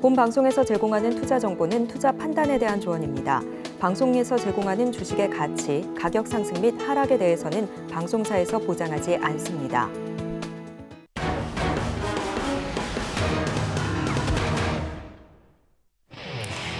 본 방송에서 제공하는 투자 정보는 투자 판단에 대한 조언입니다. 방송에서 제공하는 주식의 가치, 가격 상승 및 하락에 대해서는 방송사에서 보장하지 않습니다.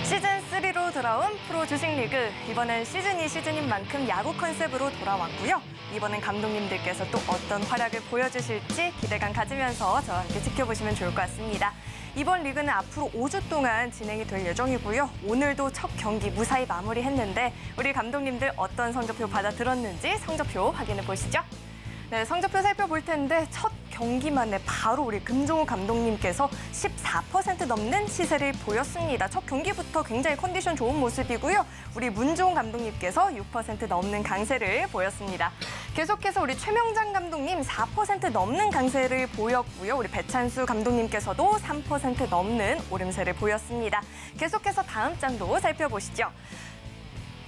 시즌3로 돌아온 프로 주식리그. 이번엔 시즌2 시즌인 만큼 야구 컨셉으로 돌아왔고요. 이번엔 감독님들께서 또 어떤 활약을 보여주실지 기대감 가지면서 저와 함께 지켜보시면 좋을 것 같습니다. 이번 리그는 앞으로 5주 동안 진행이 될 예정이고요. 오늘도 첫 경기 무사히 마무리했는데 우리 감독님들 어떤 성적표 받아들었는지 성적표 확인해 보시죠. 네, 성적표 살펴볼 텐데 첫 경기만에 바로 우리 금종우 감독님께서 14% 넘는 시세를 보였습니다. 첫 경기부터 굉장히 컨디션 좋은 모습이고요. 우리 문종우 감독님께서 6% 넘는 강세를 보였습니다. 계속해서 우리 최명장 감독님 4% 넘는 강세를 보였고요. 우리 배찬수 감독님께서도 3% 넘는 오름세를 보였습니다. 계속해서 다음 장도 살펴보시죠.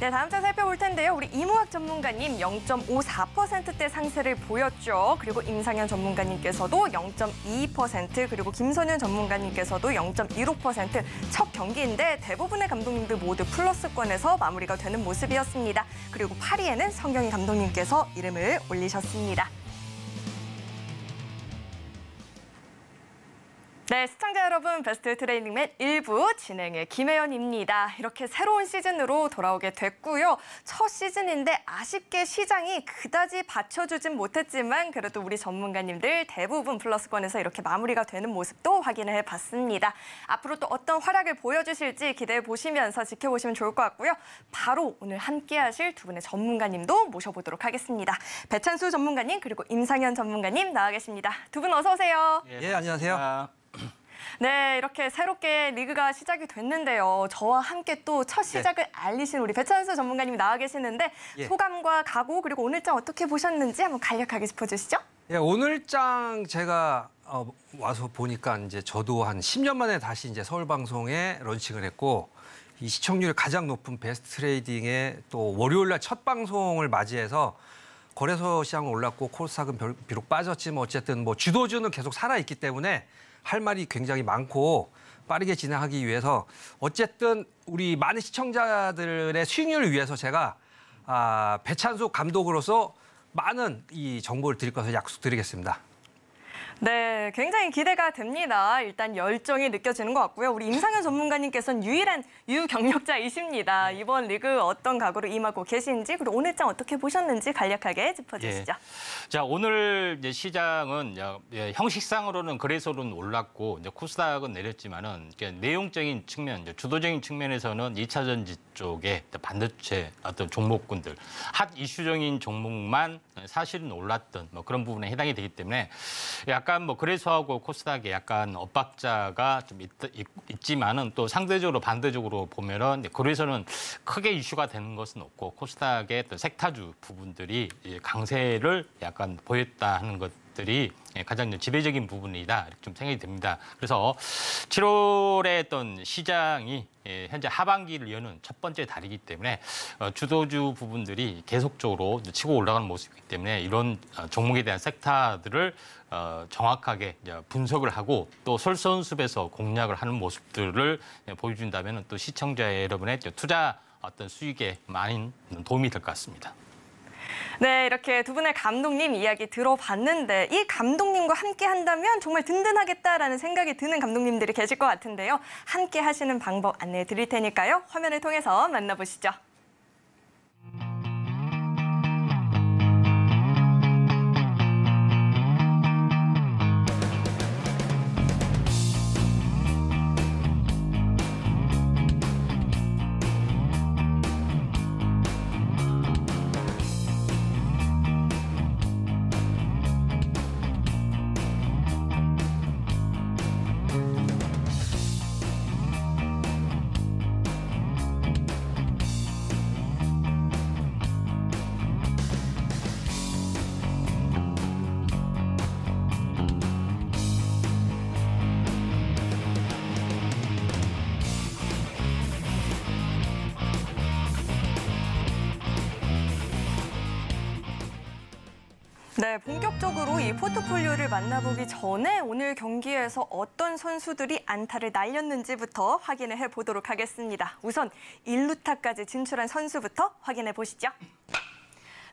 네, 다음 장 살펴볼 텐데요. 우리 이무학 전문가님 0.54%대 상세를 보였죠. 그리고 임상현 전문가님께서도 0.22%, 그리고 김선현 전문가님께서도 0.16%. 첫 경기인데 대부분의 감독님들 모두 플러스권에서 마무리가 되는 모습이었습니다. 그리고 8위에는 성경희 감독님께서 이름을 올리셨습니다. 네, 시청자 여러분, 베스트 트레이닝맨 1부 진행의 김혜연입니다. 이렇게 새로운 시즌으로 돌아오게 됐고요. 첫 시즌인데 아쉽게 시장이 그다지 받쳐주진 못했지만 그래도 우리 전문가님들 대부분 플러스권에서 이렇게 마무리가 되는 모습도 확인을 해봤습니다. 앞으로 또 어떤 활약을 보여주실지 기대해 보시면서 지켜보시면 좋을 것 같고요. 바로 오늘 함께 하실 두 분의 전문가님도 모셔보도록 하겠습니다. 배찬수 전문가님 그리고 임상현 전문가님 나와 계십니다. 두 분 어서 오세요. 예, 안녕하세요. 네, 이렇게 새롭게 리그가 시작이 됐는데요. 저와 함께 또 첫 시작을 알리신 우리 배찬수 전문가님이 나와 계시는데 소감과 각오 그리고 오늘장 어떻게 보셨는지 한번 간략하게 짚어주시죠. 예, 오늘장 제가 와서 보니까 이제 저도 한 10년 만에 다시 이제 서울방송에 런칭을 했고 이 시청률이 가장 높은 베스트 트레이딩에 또 월요일날 첫 방송을 맞이해서 거래소 시장은 올랐고 코스닥은 비록 빠졌지만 어쨌든 뭐 주도주는 계속 살아있기 때문에 할 말이 굉장히 많고 빠르게 진행하기 위해서 어쨌든 우리 많은 시청자들의 수익률을 위해서 제가 배찬수 감독으로서 많은 이 정보를 드릴 것을 약속드리겠습니다. 네, 굉장히 기대가 됩니다. 일단 열정이 느껴지는 것 같고요. 우리 임상현 전문가님께서는 유일한 유경력자이십니다. 이번 리그 어떤 각오로 임하고 계신지 그리고 오늘장 어떻게 보셨는지 간략하게 짚어주시죠. 예. 자, 오늘 이제 시장은 형식상으로는 거래소는 올랐고 이제 코스닥은 내렸지만은 내용적인 측면, 주도적인 측면에서는 2차 전지 쪽에 반도체 어떤 종목군들, 핫 이슈적인 종목만 사실은 올랐던 뭐 그런 부분에 해당이 되기 때문에 약간 뭐 거래소하고 코스닥에 약간 엇박자가 좀 있지만은 또 상대적으로 반대적으로 보면은 거래소는 크게 이슈가 되는 것은 없고 코스닥의 또 색타주 부분들이 강세를 약간 보였다 하는 것들이 가장 지배적인 부분이다 이렇게 좀 생각이 듭니다. 그래서 7월에 어떤 시장이 현재 하반기를 여는 첫 번째 달이기 때문에 주도주 부분들이 계속적으로 치고 올라가는 모습이기 때문에 이런 종목에 대한 섹터들을 정확하게 분석을 하고 또 솔선수범해서 공략을 하는 모습들을 보여준다면 또 시청자 여러분의 투자 어떤 수익에 많은 도움이 될 것 같습니다. 네, 이렇게 두 분의 감독님 이야기 들어봤는데 이 감독님과 함께 한다면 정말 든든하겠다라는 생각이 드는 감독님들이 계실 것 같은데요. 함께 하시는 방법 안내해 드릴 테니까요. 화면을 통해서 만나보시죠. 네, 본격적으로 이 포트폴리오를 만나보기 전에 오늘 경기에서 어떤 선수들이 안타를 날렸는지부터 확인을 해보도록 하겠습니다. 우선 1루타까지 진출한 선수부터 확인해 보시죠.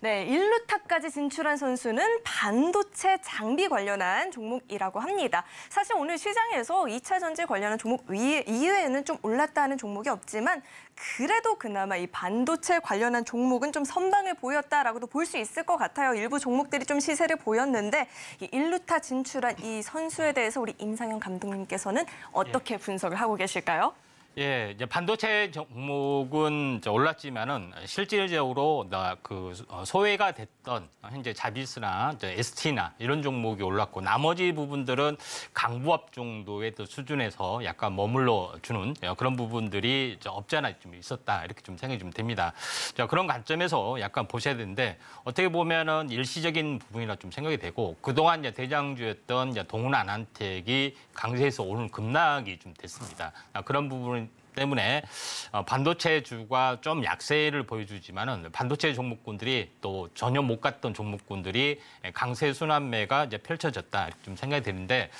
네, 1루타까지 진출한 선수는 반도체 장비 관련한 종목이라고 합니다. 사실 오늘 시장에서 2차 전지 관련한 종목 이외에는 좀 올랐다 하는 종목이 없지만 그래도 그나마 이 반도체 관련한 종목은 좀 선방을 보였다라고도 볼 수 있을 것 같아요. 일부 종목들이 좀 시세를 보였는데 이 1루타 진출한 이 선수에 대해서 우리 임상현 감독님께서는 어떻게 분석을 하고 계실까요? 예, 이제 반도체 종목은 올랐지만은 실질적으로 소외가 됐던 현재 자비스나 ST나 이런 종목이 올랐고 나머지 부분들은 강부합 정도의 수준에서 약간 머물러 주는 그런 부분들이 없지 않아 좀 있었다 이렇게 좀 생각이 좀 됩니다. 자, 그런 관점에서 약간 보셔야 되는데 어떻게 보면은 일시적인 부분이라 좀 생각이 되고 그동안 이제 대장주였던 동훈 안한택이 강세에서 오늘 급락이 좀 됐습니다. 그런 부분 때문에 반도체주가 좀 약세를 보여주지만은 반도체 종목군들이 또 전혀 못 갔던 종목군들이 강세 순환매가 이제 펼쳐졌다 이렇게 좀 생각이 드는데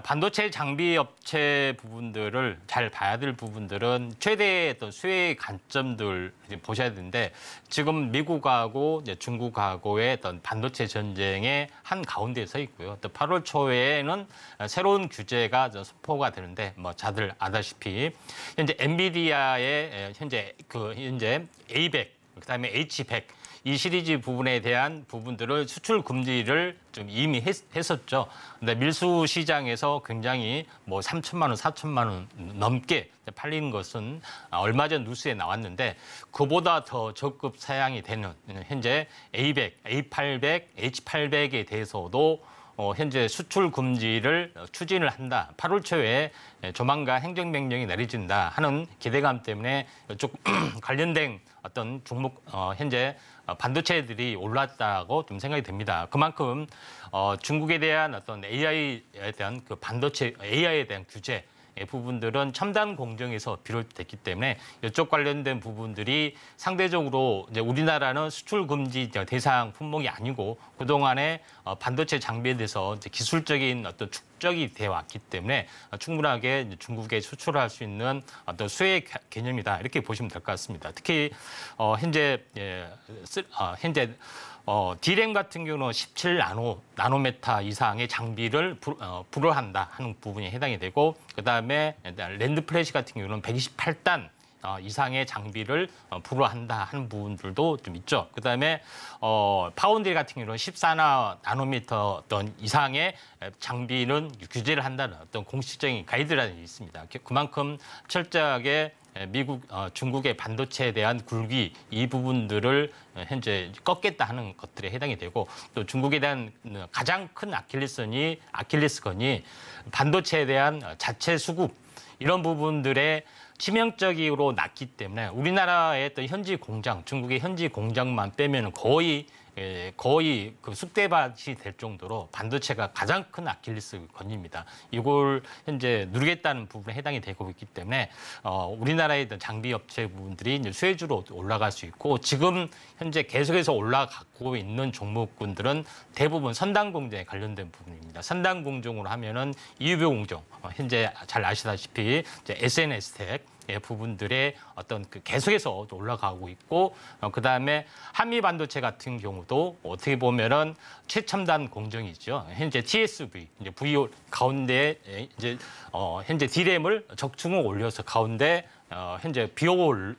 반도체 장비 업체 부분들을 잘 봐야 될 부분들은 최대의 어떤 수혜의 관점들 보셔야 되는데 지금 미국하고 이제 중국하고의 어떤 반도체 전쟁의 한 가운데에 서 있고요. 또 8월 초에는 새로운 규제가 선포가 되는데 뭐 다들 아다시피 현재 엔비디아의 현재 A100 그다음에 H100 이 시리즈 부분에 대한 부분들을 수출 금지를 좀 이미 했었죠. 근데 밀수 시장에서 굉장히 뭐 3천만 원, 4천만 원 넘게 팔리는 것은 얼마 전 뉴스에 나왔는데 그보다 더 적급 사양이 되는 현재 A100, A800, H800에 대해서도 현재 수출 금지를 추진을 한다. 8월 초에 조만간 행정명령이 내려진다 하는 기대감 때문에 이쪽 관련된 어떤 종목 현재 반도체들이 올랐다고 좀 생각이 됩니다. 그만큼 중국에 대한 어떤 AI에 대한 그 반도체 AI에 대한 규제 부분들은 첨단 공정에서 비롯됐기 때문에 이쪽 관련된 부분들이 상대적으로 이제 우리나라는 수출 금지 대상 품목이 아니고 그동안에 반도체 장비에 대해서 이제 기술적인 어떤 축적이 되어 왔기 때문에 충분하게 중국에 수출할 수 있는 어떤 수혜 개념이다 이렇게 보시면 될 것 같습니다. 특히 현재 D램 같은 경우는 17나노메타 이상의 장비를 불허한다 하는 부분이 해당이 되고 그다음에 랜드 플래시 같은 경우는 128단 이상의 장비를 불허한다 하는 부분들도 좀 있죠. 그다음에 파운드리 같은 경우는 14나노미터 어떤 이상의 장비는 규제를 한다는 어떤 공식적인 가이드라인이 있습니다. 그만큼 철저하게 미국, 중국의 반도체에 대한 굴기 이 부분들을 현재 꺾겠다 하는 것들에 해당이 되고 또 중국에 대한 가장 큰 아킬레스건이 반도체에 대한 자체 수급 이런 부분들에 치명적으로 났기 때문에 우리나라의 또 현지 공장, 중국의 현지 공장만 빼면 거의 그 쑥대밭이 될 정도로 반도체가 가장 큰 아킬레스건입니다. 이걸 현재 누리겠다는 부분에 해당이 되고 있기 때문에 우리나라의 장비 업체 부분들이 이제 수혜주로 올라갈 수 있고 지금 현재 계속해서 올라가고 있는 종목군들은 대부분 선단 공정에 관련된 부분입니다. 선단 공정으로 하면은 EUV 공정, 현재 잘 아시다시피 이제 SNS텍 부분들의 어떤 계속해서 올라가고 있고 그다음에 한미 반도체 같은 경우도 어떻게 보면은 최첨단 공정이죠. 현재 TSV 이제 VO 가운데 이제 현재 D램을 적중을 올려서 가운데 현재 BO를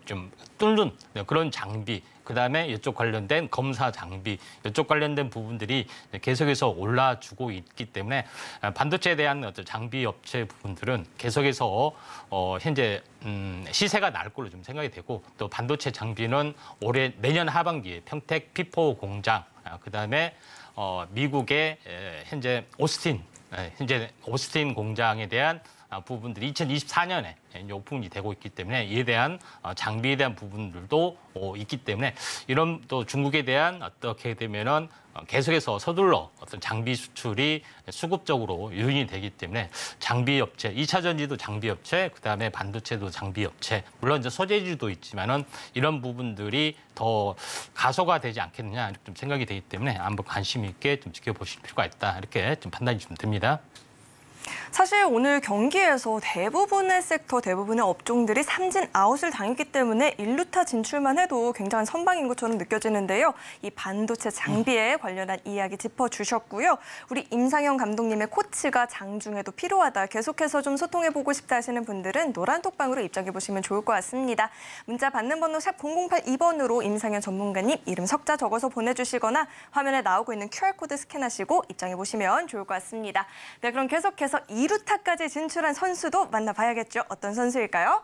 좀 뚫는 그런 장비. 그다음에 이쪽 관련된 검사 장비, 이쪽 관련된 부분들이 계속해서 올라주고 있기 때문에 반도체에 대한 어떤 장비 업체 부분들은 계속해서 현재 시세가 날 걸로 좀 생각이 되고 또 반도체 장비는 올해 내년 하반기에 평택 P4 공장, 그다음에 미국의 현재 오스틴 공장에 대한 부분들이 2024년에 오픈이 되고 있기 때문에 이에 대한 장비에 대한 부분들도 있기 때문에 이런 또 중국에 대한 어떻게 되면은 계속해서 서둘러 어떤 장비 수출이 수급적으로 유인이 되기 때문에 장비 업체, 2차 전지도 장비 업체, 그다음에 반도체도 장비 업체, 물론 이제 소재지도 있지만은 이런 부분들이 더 가소화되지 않겠느냐 이렇게 좀 생각이 되기 때문에 한번 관심 있게 좀 지켜보실 필요가 있다 이렇게 좀 판단이 좀 됩니다. 사실 오늘 경기에서 대부분의 섹터, 대부분의 업종들이 삼진 아웃을 당했기 때문에 1루타 진출만 해도 굉장한 선방인 것처럼 느껴지는데요. 이 반도체 장비에 관련한 이야기 짚어주셨고요. 우리 임상현 감독님의 코치가 장중에도 필요하다, 계속해서 좀 소통해보고 싶다 하시는 분들은 노란톡방으로 입장해보시면 좋을 것 같습니다. 문자 받는 번호 샵 0082번으로 임상현 전문가님 이름 석자 적어서 보내주시거나 화면에 나오고 있는 QR코드 스캔하시고 입장해보시면 좋을 것 같습니다. 네, 그럼 계속해서 2루타까지 진출한 선수도 만나봐야겠죠. 어떤 선수일까요?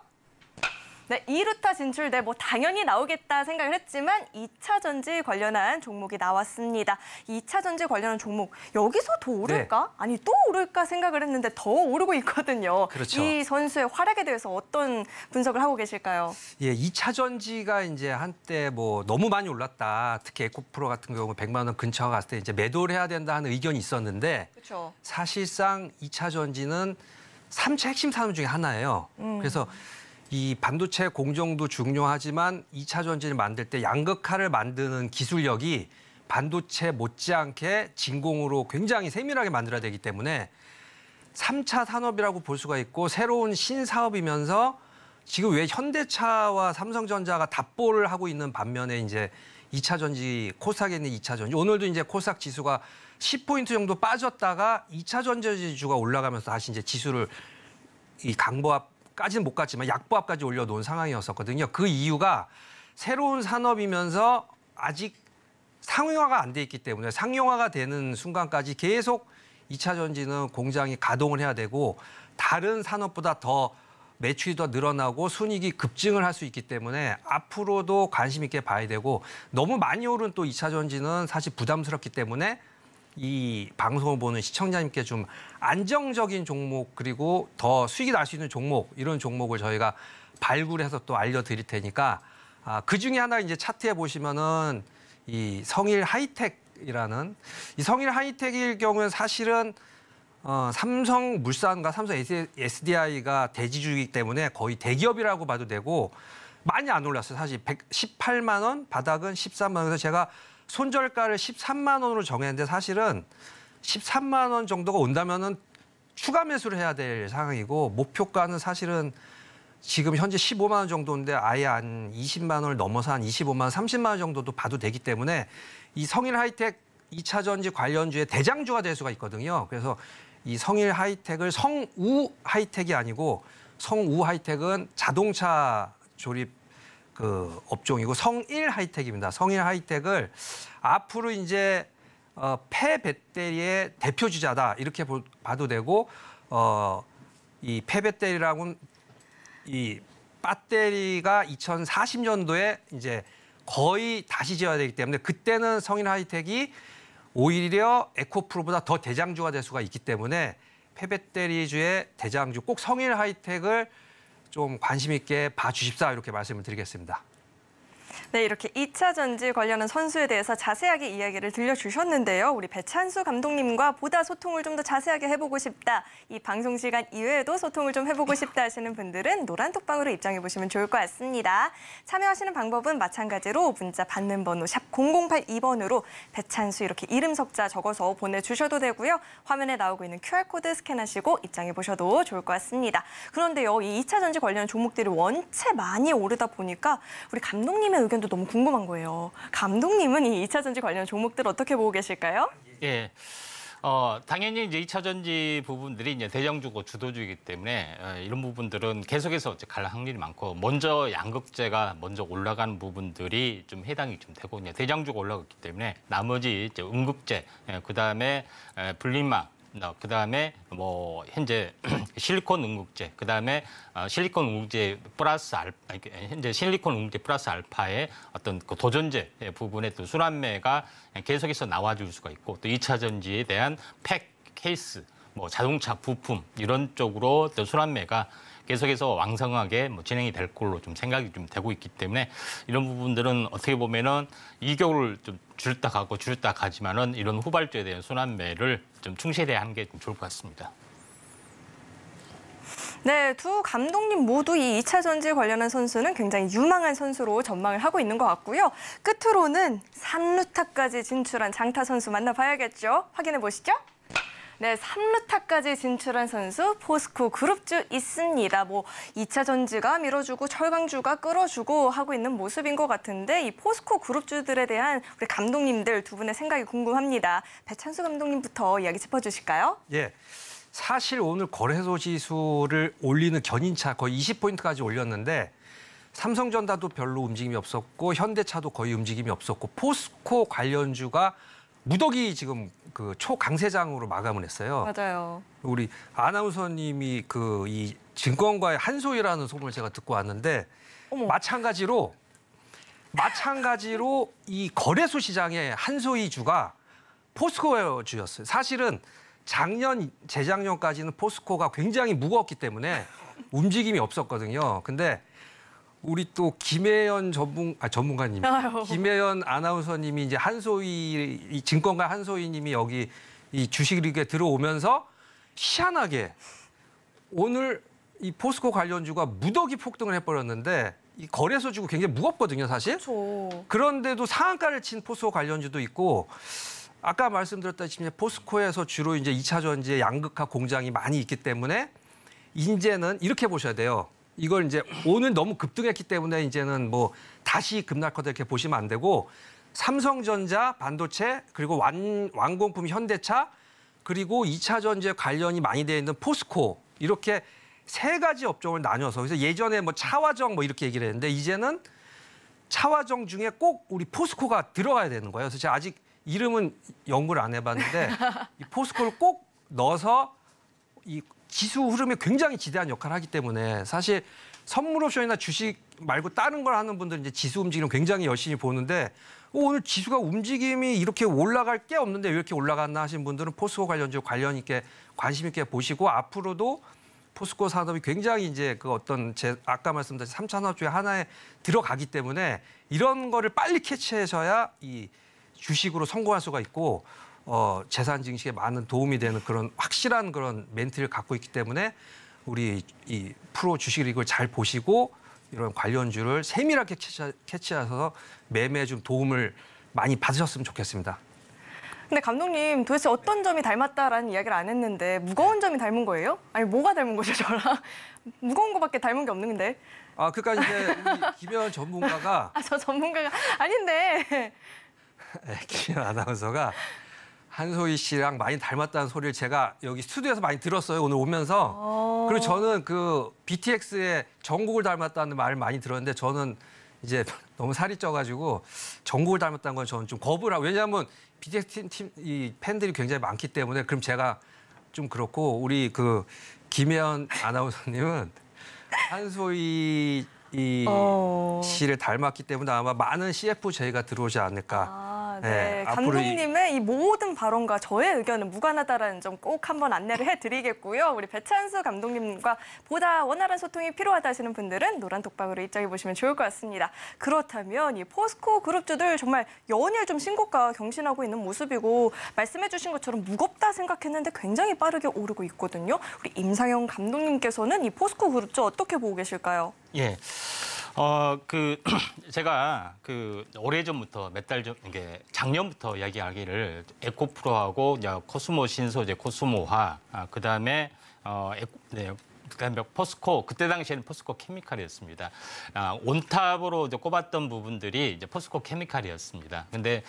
네, 2루타 진출, 네, 뭐 당연히 나오겠다 생각을 했지만 2차 전지 관련한 종목이 나왔습니다. 2차 전지 관련한 종목, 여기서 더 오를까? 네. 아니, 또 오를까 생각을 했는데 더 오르고 있거든요. 그렇죠. 이 선수의 활약에 대해서 어떤 분석을 하고 계실까요? 예, 2차 전지가 이제 한때 뭐 너무 많이 올랐다. 특히 에코프로 같은 경우 100만 원 근처 갔을 때 이제 매도를 해야 된다 하는 의견이 있었는데 그렇죠. 사실상 2차 전지는 3차 핵심 산업 중에 하나예요. 그래서 이 반도체 공정도 중요하지만 2차 전지를 만들 때 양극화를 만드는 기술력이 반도체 못지않게 진공으로 굉장히 세밀하게 만들어야 되기 때문에 3차 산업이라고 볼 수가 있고 새로운 신사업이면서 지금 왜 현대차와 삼성전자가 답보를 하고 있는 반면에 이제 2차 전지, 코스닥에 있는 2차 전지, 오늘도 이제 코스닥 지수가 10포인트 정도 빠졌다가 2차 전지 지수가 올라가면서 다시 이제 지수를 이 강보합까지는 못 갔지만 약보합까지 올려놓은 상황이었었거든요. 그 이유가 새로운 산업이면서 아직 상용화가 안 돼 있기 때문에 상용화가 되는 순간까지 계속 2차 전지는 공장이 가동을 해야 되고 다른 산업보다 더 매출이 더 늘어나고 순이익이 급증을 할 수 있기 때문에 앞으로도 관심 있게 봐야 되고 너무 많이 오른 또 2차 전지는 사실 부담스럽기 때문에 이 방송을 보는 시청자님께 좀 안정적인 종목 그리고 더 수익이 날 수 있는 종목 이런 종목을 저희가 발굴해서 또 알려드릴 테니까 그 중에 하나 이제 차트에 보시면은 이 성일 하이텍이라는 이 성일 하이텍일 경우는 사실은 삼성물산과 삼성 SDI가 대지주이기 때문에 거의 대기업이라고 봐도 되고 많이 안 올랐어요. 사실 118만 원, 바닥은 13만 원. 그래서 제가 손절가를 13만 원으로 정했는데 사실은 13만 원 정도가 온다면은 추가 매수를 해야 될 상황이고 목표가는 사실은 지금 현재 15만 원 정도인데 아예 한 20만 원을 넘어서 한 25만 원, 30만 원 정도도 봐도 되기 때문에 이 성일 하이텍 2차 전지 관련주의 대장주가 될 수가 있거든요. 그래서 이 성일 하이텍을 성우 하이텍이 아니고 성우 하이텍은 자동차 조립 그 업종이고 성일 하이텍입니다. 성일 하이텍을 앞으로 이제 폐배터리의 대표 주자다 이렇게 봐도 되고 이 폐배터리라고는 이 배터리가 2040년도에 이제 거의 다시 지어야 되기 때문에 그때는 성일 하이텍이 오히려 에코프로보다 더 대장주가 될 수가 있기 때문에 폐배터리주의 대장주 꼭 성일 하이텍을 좀 관심 있게 봐주십사 이렇게 말씀을 드리겠습니다. 네, 이렇게 2차 전지 관련한 선수에 대해서 자세하게 이야기를 들려주셨는데요. 우리 배찬수 감독님과 보다 소통을 좀 더 자세하게 해보고 싶다. 이 방송 시간 이외에도 소통을 좀 해보고 싶다 하시는 분들은 노란톡방으로 입장해보시면 좋을 것 같습니다. 참여하시는 방법은 마찬가지로 문자 받는 번호 샵 0082번으로 배찬수 이렇게 이름 석자 적어서 보내주셔도 되고요. 화면에 나오고 있는 QR코드 스캔하시고 입장해보셔도 좋을 것 같습니다. 그런데요, 이 2차 전지 관련 종목들이 원체 많이 오르다 보니까 우리 감독님의 의견도 너무 궁금한 거예요. 감독님은 이 2차 전지 관련 종목들 어떻게 보고 계실까요? 예. 당연히 이제 2차 전지 부분들이 이제 대장주고 주도주이기 때문에 이런 부분들은 계속해서 이제 갈 확률이 많고 먼저 양극재가 먼저 올라가는 부분들이 좀 해당이 좀 되고 이제 대장주가 올라갔기 때문에 나머지 이제 음극재, 그다음에 분리막, 그다음에 뭐 현재 실리콘 응급제, 그다음에 실리콘 응급제 플러스 현재 실리콘 응급제 플러스 알파의 어떤 그 도전제 부분의 또 순환매가 계속해서 나와줄 수가 있고 또 2차 전지에 대한 팩 케이스 뭐 자동차 부품 이런 쪽으로 또 순환매가 계속해서 왕성하게 진행이 될 걸로 좀 생각이 좀 되고 있기 때문에 이런 부분들은 어떻게 보면은 이격을 좀 줄였다 가고 줄였다 가지만은 이런 후발주에 대한 순환매를 좀 충실히 하는 게 좀 좋을 것 같습니다. 네, 두 감독님 모두 이 2차 전지 관련한 선수는 굉장히 유망한 선수로 전망을 하고 있는 것 같고요. 끝으로는 3루타까지 진출한 장타 선수 만나봐야겠죠. 확인해 보시죠. 네, 3루타까지 진출한 선수 포스코 그룹주 있습니다. 2차 전지가 밀어주고 철강주가 끌어주고 하고 있는 모습인 것 같은데 이 포스코 그룹주들에 대한 우리 감독님들 두 분의 생각이 궁금합니다. 배찬수 감독님부터 이야기 짚어주실까요? 예. 사실 오늘 거래소 지수를 올리는 견인차 거의 20포인트까지 올렸는데 삼성전자도 별로 움직임이 없었고 현대차도 거의 움직임이 없었고 포스코 관련주가 무더기 지금 그 초강세장으로 마감을 했어요. 맞아요. 우리 아나운서님이 그 이 증권가의 한소희라는 소문을 제가 듣고 왔는데 어머. 마찬가지로 이 거래소 시장의 한소희 주가 포스코 주였어요. 사실은 재작년까지는 포스코가 굉장히 무거웠기 때문에 움직임이 없었거든요. 근데 우리 또 김혜연 전문가님, 김혜연 아나운서님이 이제 한소희 이 증권가 한소희님이 여기 이 주식리그에 들어오면서 희한하게 오늘 이 포스코 관련주가 무더기 폭등을 해버렸는데 이 거래소주고 굉장히 무겁거든요, 사실. 그렇죠. 그런데도 상한가를 친 포스코 관련주도 있고. 아까 말씀드렸다시피 포스코에서 주로 이제 2차 전지의 양극화 공장이 많이 있기 때문에 이제는 이렇게 보셔야 돼요. 이걸 이제 오늘 너무 급등했기 때문에 이제는 뭐 다시 급날 거다 이렇게 보시면 안 되고 삼성전자, 반도체, 그리고 완공품 현대차, 그리고 2차 전지에 관련이 많이 되어 있는 포스코 이렇게 세 가지 업종을 나눠서 그래서 예전에 뭐 차화정 뭐 이렇게 얘기를 했는데 이제는 차화정 중에 꼭 우리 포스코가 들어가야 되는 거예요. 그래서 제가 아직 이름은 연구를 안 해봤는데 이 포스코를 꼭 넣어서 이 지수 흐름에 굉장히 지대한 역할을 하기 때문에 사실 선물 옵션이나 주식 말고 다른 걸 하는 분들은 이제 지수 움직임을 굉장히 열심히 보는데 오늘 지수가 움직임이 이렇게 올라갈 게 없는데 왜 이렇게 올라갔나 하신 분들은 포스코 관련주 관련 있게 관심 있게 보시고 앞으로도 포스코 산업이 굉장히 이제 그 어떤 아까 말씀드린 3차 산업주의 하나에 들어가기 때문에 이런 거를 빨리 캐치해서야 이 주식으로 성공할 수가 있고 재산 증식에 많은 도움이 되는 그런 확실한 그런 멘트를 갖고 있기 때문에 우리 이 프로 주식 리그를 잘 보시고 이런 관련주를 세밀하게 캐치하셔서 매매에 좀 도움을 많이 받으셨으면 좋겠습니다. 근데 감독님 도대체 어떤 점이 닮았다라는 이야기를 안 했는데 무거운 점이 닮은 거예요? 아니 뭐가 닮은 거죠 저랑? 무거운 거밖에 닮은 게 없는데. 그러니까 이제 우리 김혜연 전문가가 저 전문가가 아닌데. 김혜연 아나운서가 한소희 씨랑 많이 닮았다는 소리를 제가 여기 스튜디오에서 많이 들었어요. 오늘 오면서. 그리고 저는 그 BTX의 정국을 닮았다는 말을 많이 들었는데 저는 이제 너무 살이 쪄가지고 정국을 닮았다는 건 저는 좀 거부를 하고 왜냐하면 BTX 팀 이 팬들이 굉장히 많기 때문에 그럼 제가 좀 그렇고 우리 그 김혜연 아나운서님은 한소희 씨를 닮았기 때문에 아마 많은 CF 저희가 들어오지 않을까. 네. 감독님의 이 모든 발언과 저의 의견은 무관하다라는 점 꼭 한번 안내를 해드리겠고요. 우리 배찬수 감독님과 보다 원활한 소통이 필요하다 하시는 분들은 노란 독방으로 입장해 보시면 좋을 것 같습니다. 그렇다면 이 포스코 그룹주들 정말 연일 좀 신고가 경신하고 있는 모습이고 말씀해 주신 것처럼 무겁다 생각했는데 굉장히 빠르게 오르고 있거든요. 우리 임상영 감독님께서는 이 포스코 그룹주 어떻게 보고 계실까요? 예. 제가 오래전부터 몇 달 전, 이게 작년부터 이야기하기를 에코프로하고 코스모 신소재, 코스모화, 그다음에 그다음에 포스코, 그때 당시에는 포스코 케미칼이었습니다. 온탑으로 꼽았던 부분들이 이제 포스코 케미칼이었습니다. 근데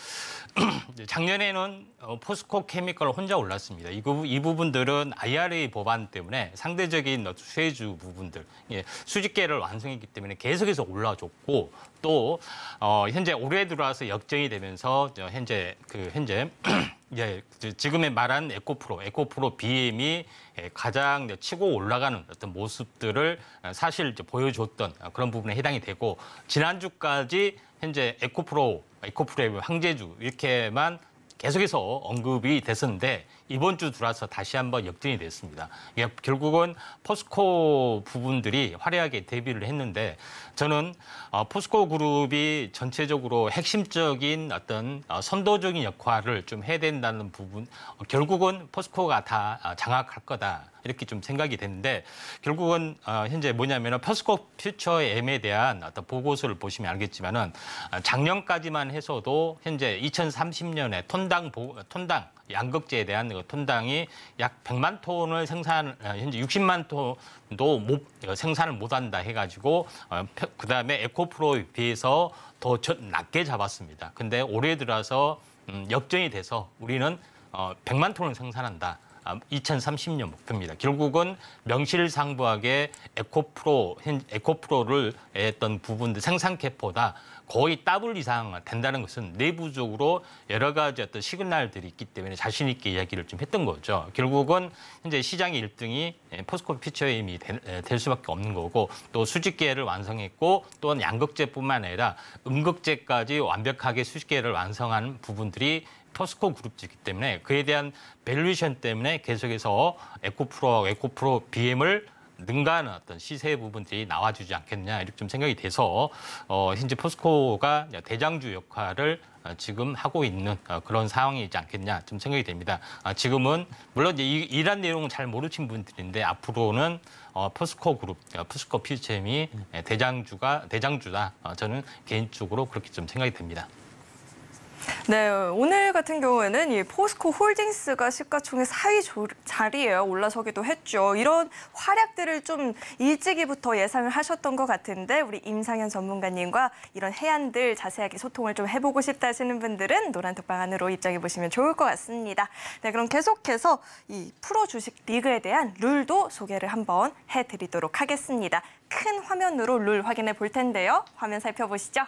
작년에는 포스코 케미칼 혼자 올랐습니다. 이 부분들은 IRA 법안 때문에 상대적인 수혜주 부분들, 수직계를 완성했기 때문에 계속해서 올라줬고 또 현재 올해 들어와서 역전이 되면서 현재 지금의 말한 에코프로 BM이 가장 치고 올라가는 어떤 모습들을 사실 보여줬던 그런 부분에 해당이 되고 지난주까지 현재 에코프로의 황제주 이렇게만 계속해서 언급이 됐었는데 이번 주 들어와서 다시 한번 역전이 됐습니다. 이게 결국은 포스코 부분들이 화려하게 데뷔를 했는데 저는 포스코 그룹이 전체적으로 핵심적인 어떤 선도적인 역할을 좀 해야 된다는 부분, 결국은 포스코가 다 장악할 거다. 이렇게 좀 생각이 됐는데 결국은 현재 뭐냐면은 포스코 퓨처 M에 대한 어떤 보고서를 보시면 알겠지만은 작년까지만 해서도 현재 2030년에 톤당 양극재에 대한 톤당이 약 100만 톤을 현재 60만 톤도 생산을 못한다 해가지고 그다음에 에코프로에 비해서 더 낮게 잡았습니다. 근데 올해 들어서 역전이 돼서 우리는 100만 톤을 생산한다. 2030년 목표입니다. 결국은 명실상부하게 에코프로를 했던 부분들 생산캡보다 거의 더블 이상 된다는 것은 내부적으로 여러 가지 어떤 시그널들이 있기 때문에 자신 있게 이야기를 좀 했던 거죠. 결국은 현재 시장의 1등이 포스코 퓨처엠이 될 수밖에 없는 거고 또 수직계를 완성했고 또한 양극재뿐만 아니라 음극재까지 완벽하게 수직계를 완성한 부분들이 포스코 그룹이기 때문에 그에 대한 밸류에이션 때문에 계속해서 에코프로 BM을 능가하는 어떤 시세 부분들이 나와주지 않겠냐 이렇게 좀 생각이 돼서 현재 포스코가 대장주 역할을 지금 하고 있는 그런 상황이지 않겠냐 좀 생각이 됩니다. 지금은 물론 이제 이란 내용은 잘 모르신 분들인데 앞으로는 포스코 그룹, 포스코 퓨처엠이 대장주다. 저는 개인적으로 그렇게 좀 생각이 됩니다. 네, 오늘 같은 경우에는 이 포스코 홀딩스가 시가총액 4위 자리에 올라서기도 했죠. 이런 활약들을 좀 일찍이부터 예상을 하셨던 것 같은데 우리 임상현 전문가님과 이런 해안들 자세하게 소통을 좀 해보고 싶다 하시는 분들은 노란톡방 안으로 입장해 보시면 좋을 것 같습니다. 네, 그럼 계속해서 이 프로 주식 리그에 대한 룰도 소개를 한번 해드리도록 하겠습니다. 큰 화면으로 룰 확인해 볼 텐데요. 화면 살펴보시죠.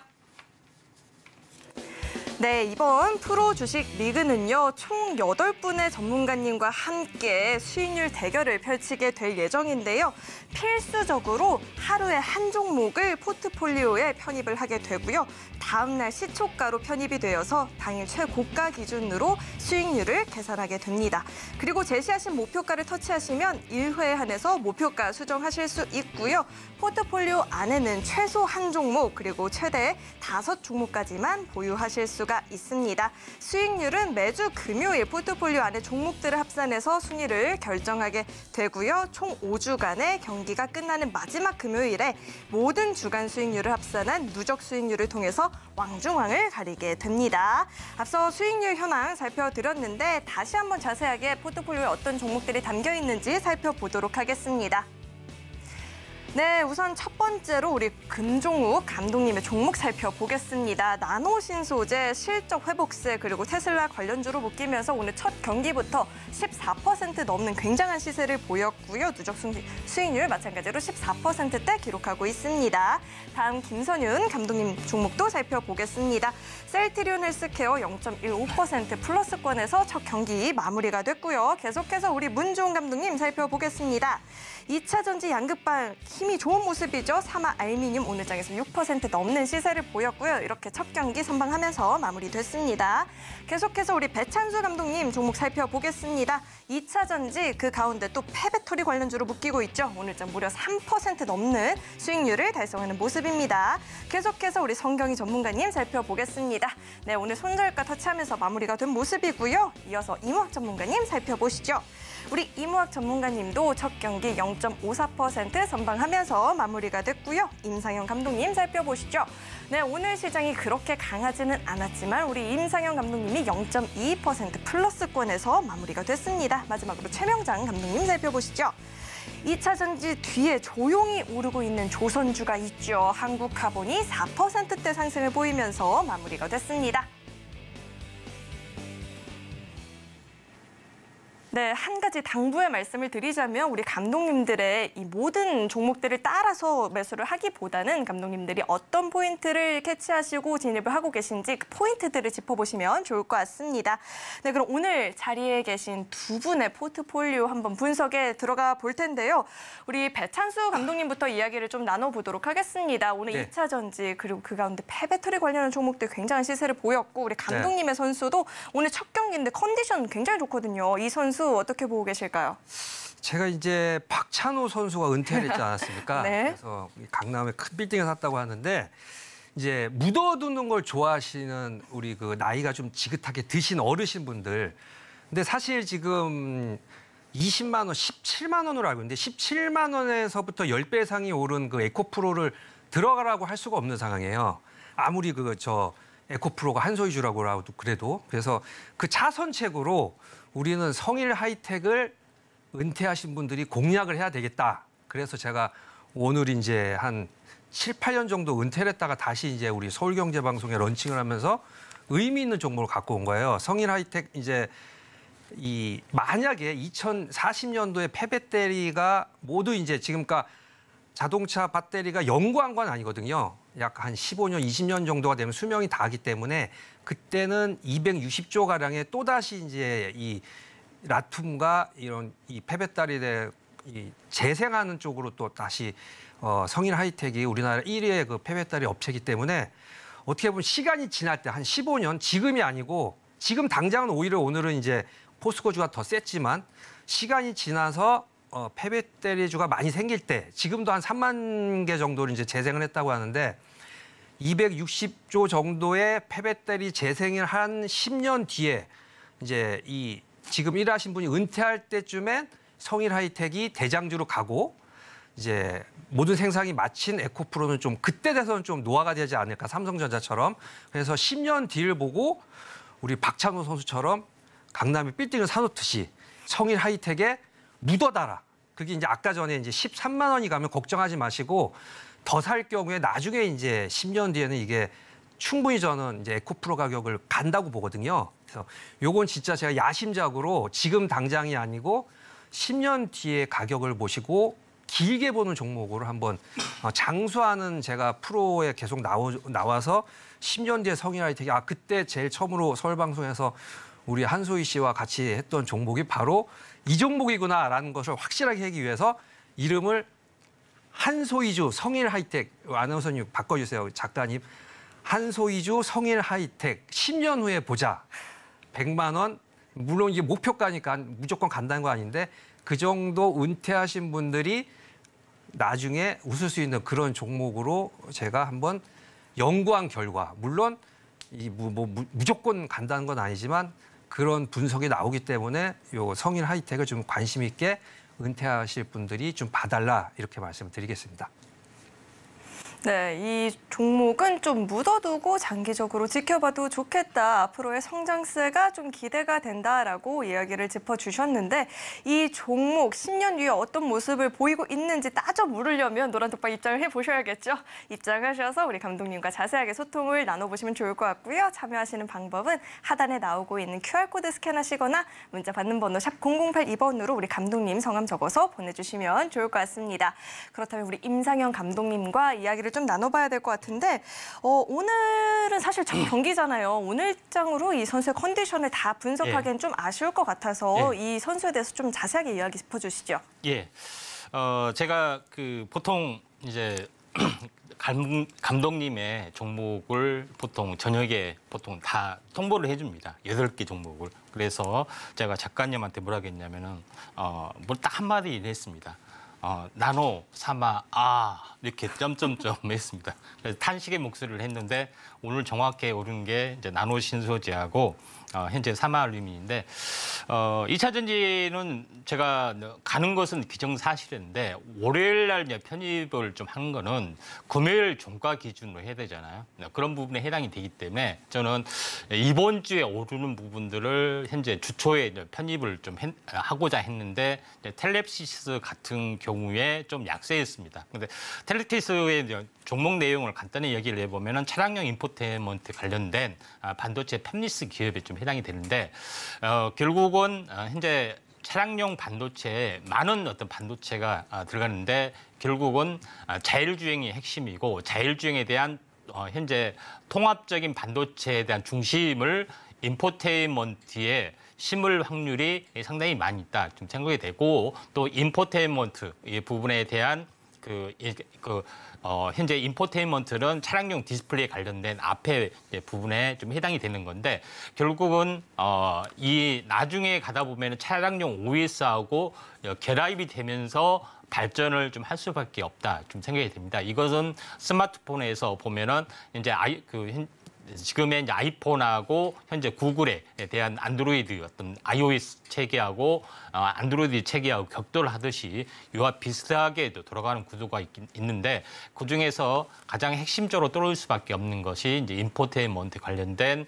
네, 이번 프로 주식 리그는요, 총 8분의 전문가님과 함께 수익률 대결을 펼치게 될 예정인데요. 필수적으로 하루에 한 종목을 포트폴리오에 편입을 하게 되고요. 다음 날 시초가로 편입이 되어서 당일 최고가 기준으로 수익률을 계산하게 됩니다. 그리고 제시하신 목표가를 터치하시면 1회에 한해서 목표가 수정하실 수 있고요. 포트폴리오 안에는 최소 한 종목 그리고 최대 5종목까지만 보유하실 수가 있습니다. 수익률은 매주 금요일 포트폴리오 안에 종목들을 합산해서 순위를 결정하게 되고요. 총 5주간의 경기가 끝나는 마지막 금요일에 모든 주간 수익률을 합산한 누적 수익률을 통해서 왕중왕을 가리게 됩니다. 앞서 수익률 현황 살펴드렸는데 다시 한번 자세하게 포트폴리오에 어떤 종목들이 담겨 있는지 살펴보도록 하겠습니다. 네, 우선 첫 번째로 우리 금종욱 감독님의 종목 살펴보겠습니다. 나노신소재, 실적 회복세 그리고 테슬라 관련주로 묶이면서 오늘 첫 경기부터 14% 넘는 굉장한 시세를 보였고요. 누적 수익률 마찬가지로 14%대 기록하고 있습니다. 다음 김선윤 감독님 종목도 살펴보겠습니다. 셀트리온 헬스케어 0.15% 플러스권에서 첫 경기 마무리가 됐고요. 계속해서 우리 문종훈 감독님 살펴보겠습니다. 2차 전지 양극방 힘이 좋은 모습이죠. 사마 알미늄 오늘 장에서 6% 넘는 시세를 보였고요. 이렇게 첫 경기 선방하면서 마무리됐습니다. 계속해서 우리 배찬수 감독님 종목 살펴보겠습니다. 2차 전지 그 가운데 또 폐배터리 관련주로 묶이고 있죠. 오늘 장 무려 3% 넘는 수익률을 달성하는 모습입니다. 계속해서 우리 성경희 전문가님 살펴보겠습니다. 네, 오늘 손절가 터치하면서 마무리가 된 모습이고요. 이어서 이무학 전문가님 살펴보시죠. 우리 이무학 전문가님도 첫 경기 0.54% 선방하면서 마무리가 됐고요. 임상현 감독님 살펴보시죠. 네, 오늘 시장이 그렇게 강하지는 않았지만 우리 임상현 감독님이 0.22% 플러스권에서 마무리가 됐습니다. 마지막으로 최명장 감독님 살펴보시죠. 2차 전지 뒤에 조용히 오르고 있는 조선주가 있죠. 한국카본이 4%대 상승을 보이면서 마무리가 됐습니다. 네, 한 가지 당부의 말씀을 드리자면 우리 감독님들의 이 모든 종목들을 따라서 매수를 하기보다는 감독님들이 어떤 포인트를 캐치하시고 진입을 하고 계신지 그 포인트들을 짚어보시면 좋을 것 같습니다. 네, 그럼 오늘 자리에 계신 두 분의 포트폴리오 한번 분석에 들어가 볼 텐데요. 우리 배찬수 감독님부터 이야기를 좀 나눠보도록 하겠습니다. 오늘 네. 2차 전지 그리고 그 가운데 폐배터리 관련한 종목들 굉장한 시세를 보였고 우리 감독님의 선수도 오늘 첫 경기인데 컨디션 굉장히 좋거든요. 이 선수 어떻게 보고 계실까요? 제가 이제 박찬호 선수가 은퇴를 했지 않았습니까? 네. 그래서 강남에 큰 빌딩을 샀다고 하는데 이제 묻어두는 걸 좋아하시는 우리 그 나이가 좀 지긋하게 드신 어르신분들. 근데 사실 지금 20만 원, 17만 원으로 알고 있는데 17만 원에서부터 10배 이상이 오른 그 에코프로를 들어가라고 할 수가 없는 상황이에요. 아무리 에코프로가 한소이주라고 하도 그래도. 그래서 그 차선책으로 우리는 성일 하이텍을 은퇴하신 분들이 공략을 해야 되겠다. 그래서 제가 오늘 이제 한 7, 8년 정도 은퇴를 했다가 다시 이제 우리 서울경제방송에 런칭을 하면서 의미 있는 종목을 갖고 온 거예요. 성일 하이텍 이제 만약에 2040년도에 폐배터리가 모두 이제 지금까 자동차 배터리가 연구한 건 아니거든요. 약 한 15년, 20년 정도가 되면 수명이 다하기 때문에 그때는 260조 가량의 또다시 이제 이 라툼과 이런 이 폐배터리를 재생하는 쪽으로 또 다시 성일 하이텍이 우리나라 1위의 그 폐배터리 업체이기 때문에 어떻게 보면 시간이 지날 때 한 15년, 지금이 아니고 지금 당장은 오히려 오늘은 이제 포스코주가 더 셌지만 시간이 지나서 폐배터리주가 많이 생길 때 지금도 한 3만 개 정도를 이제 재생을 했다고 하는데 260조 정도의 폐배터리 재생을 한 10년 뒤에 이제 지금 일하신 분이 은퇴할 때쯤엔 성일 하이텍이 대장주로 가고 이제 모든 생산이 마친 에코프로는 좀 그때 돼서는 좀 노화가 되지 않을까 삼성전자처럼. 그래서 10년 뒤를 보고 우리 박찬호 선수처럼 강남에 빌딩을 사놓듯이 성일 하이텍에 묻어달아. 그게 이제 아까 전에 이제 13만 원이 가면 걱정하지 마시고 더 살 경우에 나중에 이제 10년 뒤에는 이게 충분히 저는 이제 에코프로 가격을 간다고 보거든요. 그래서 요건 진짜 제가 야심작으로 지금 당장이 아니고 10년 뒤에 가격을 보시고 길게 보는 종목으로 한번 장수하는 제가 프로에 계속 나와서 10년 뒤에 성일 하이텍이 그때 제일 처음으로 서울방송에서 우리 한소희 씨와 같이 했던 종목이 바로 이 종목이구나라는 것을 확실하게 하기 위해서 이름을 한소희주 성일 하이텍 아나운서님 바꿔주세요. 작가님. 한소희주 성일 하이텍 10년 후에 보자. 100만 원. 물론 이게 목표가니까 무조건 간다는 거 아닌데 그 정도 은퇴하신 분들이 나중에 웃을 수 있는 그런 종목으로 제가 한번 연구한 결과 물론 무조건 간다는 건 아니지만 그런 분석이 나오기 때문에 요 성일 하이텍을 좀 관심 있게 은퇴하실 분들이 좀 봐달라 이렇게 말씀을 드리겠습니다. 네, 이 종목은 좀 묻어두고 장기적으로 지켜봐도 좋겠다. 앞으로의 성장세가 좀 기대가 된다라고 이야기를 짚어주셨는데 이 종목 10년 뒤에 어떤 모습을 보이고 있는지 따져 물으려면 노란톡방 입장을 해보셔야겠죠. 입장하셔서 우리 감독님과 자세하게 소통을 나눠보시면 좋을 것 같고요. 참여하시는 방법은 하단에 나오고 있는 QR코드 스캔하시거나 문자 받는 번호 샵 0082번으로 우리 감독님 성함 적어서 보내주시면 좋을 것 같습니다. 그렇다면 우리 임상현 감독님과 이야기를 좀 나눠봐야 될 것 같은데 오늘은 사실 첫 경기잖아요. 오늘장으로 이 선수의 컨디션을 다 분석하기엔 좀 아쉬울 것 같아서 이 선수에 대해서 좀 자세하게 이야기 짚어주시죠. 예, 제가 보통 이제 감독님의 종목을 보통 저녁에 다 통보를 해줍니다. 8개 종목을. 그래서 제가 작가님한테 뭐라 했냐면은 뭘 딱 한마디 했습니다. 나노, 사마, 이렇게 점점점 했습니다. 그래서 탄식의 목소리를 했는데 오늘 정확히 오른 게 이제 나노 신소재하고 현재 사마알루미늄인데 2차 전지는 제가 가는 것은 기정사실인데 월요일 날 편입을 좀 한 거는 금요일 종가 기준으로 해야 되잖아요. 그런 부분에 해당이 되기 때문에 저는 이번 주에 오르는 부분들을 현재 주초에 편입을 좀 하고자 했는데 텔렙시스 같은 경우에 좀 약세였습니다. 근데 텔렙시스의 종목 내용을 간단히 얘기를 해보면은 차량용 인포테인먼트 관련된 반도체 팹리스 기업에 좀 해당이 되는데 결국은 현재 차량용 반도체에 많은 어떤 반도체가 들어가는데 결국은 자율주행이 핵심이고 자율주행에 대한 현재 통합적인 반도체에 대한 중심을 인포테인먼트에 심을 확률이 상당히 많이 있다 좀 생각이 되고 또 인포테인먼트 이 부분에 대한 현재 인포테인먼트는 차량용 디스플레이에 관련된 앞에 부분에 좀 해당이 되는 건데 결국은 이 나중에 가다 보면은 차량용 OS하고 결합이 되면서 발전을 좀 할 수밖에 없다 좀 생각이 됩니다. 이것은 스마트폰에서 보면은 이제 지금의 이제 아이폰하고 현재 구글에 대한 안드로이드 어떤 iOS 체계하고 안드로이드 체계하고 격돌을 하듯이 이와 비슷하게 돌아가는 구조가 있는데 그 중에서 가장 핵심적으로 떨어질 수밖에 없는 것이 이제 인포테인먼트 관련된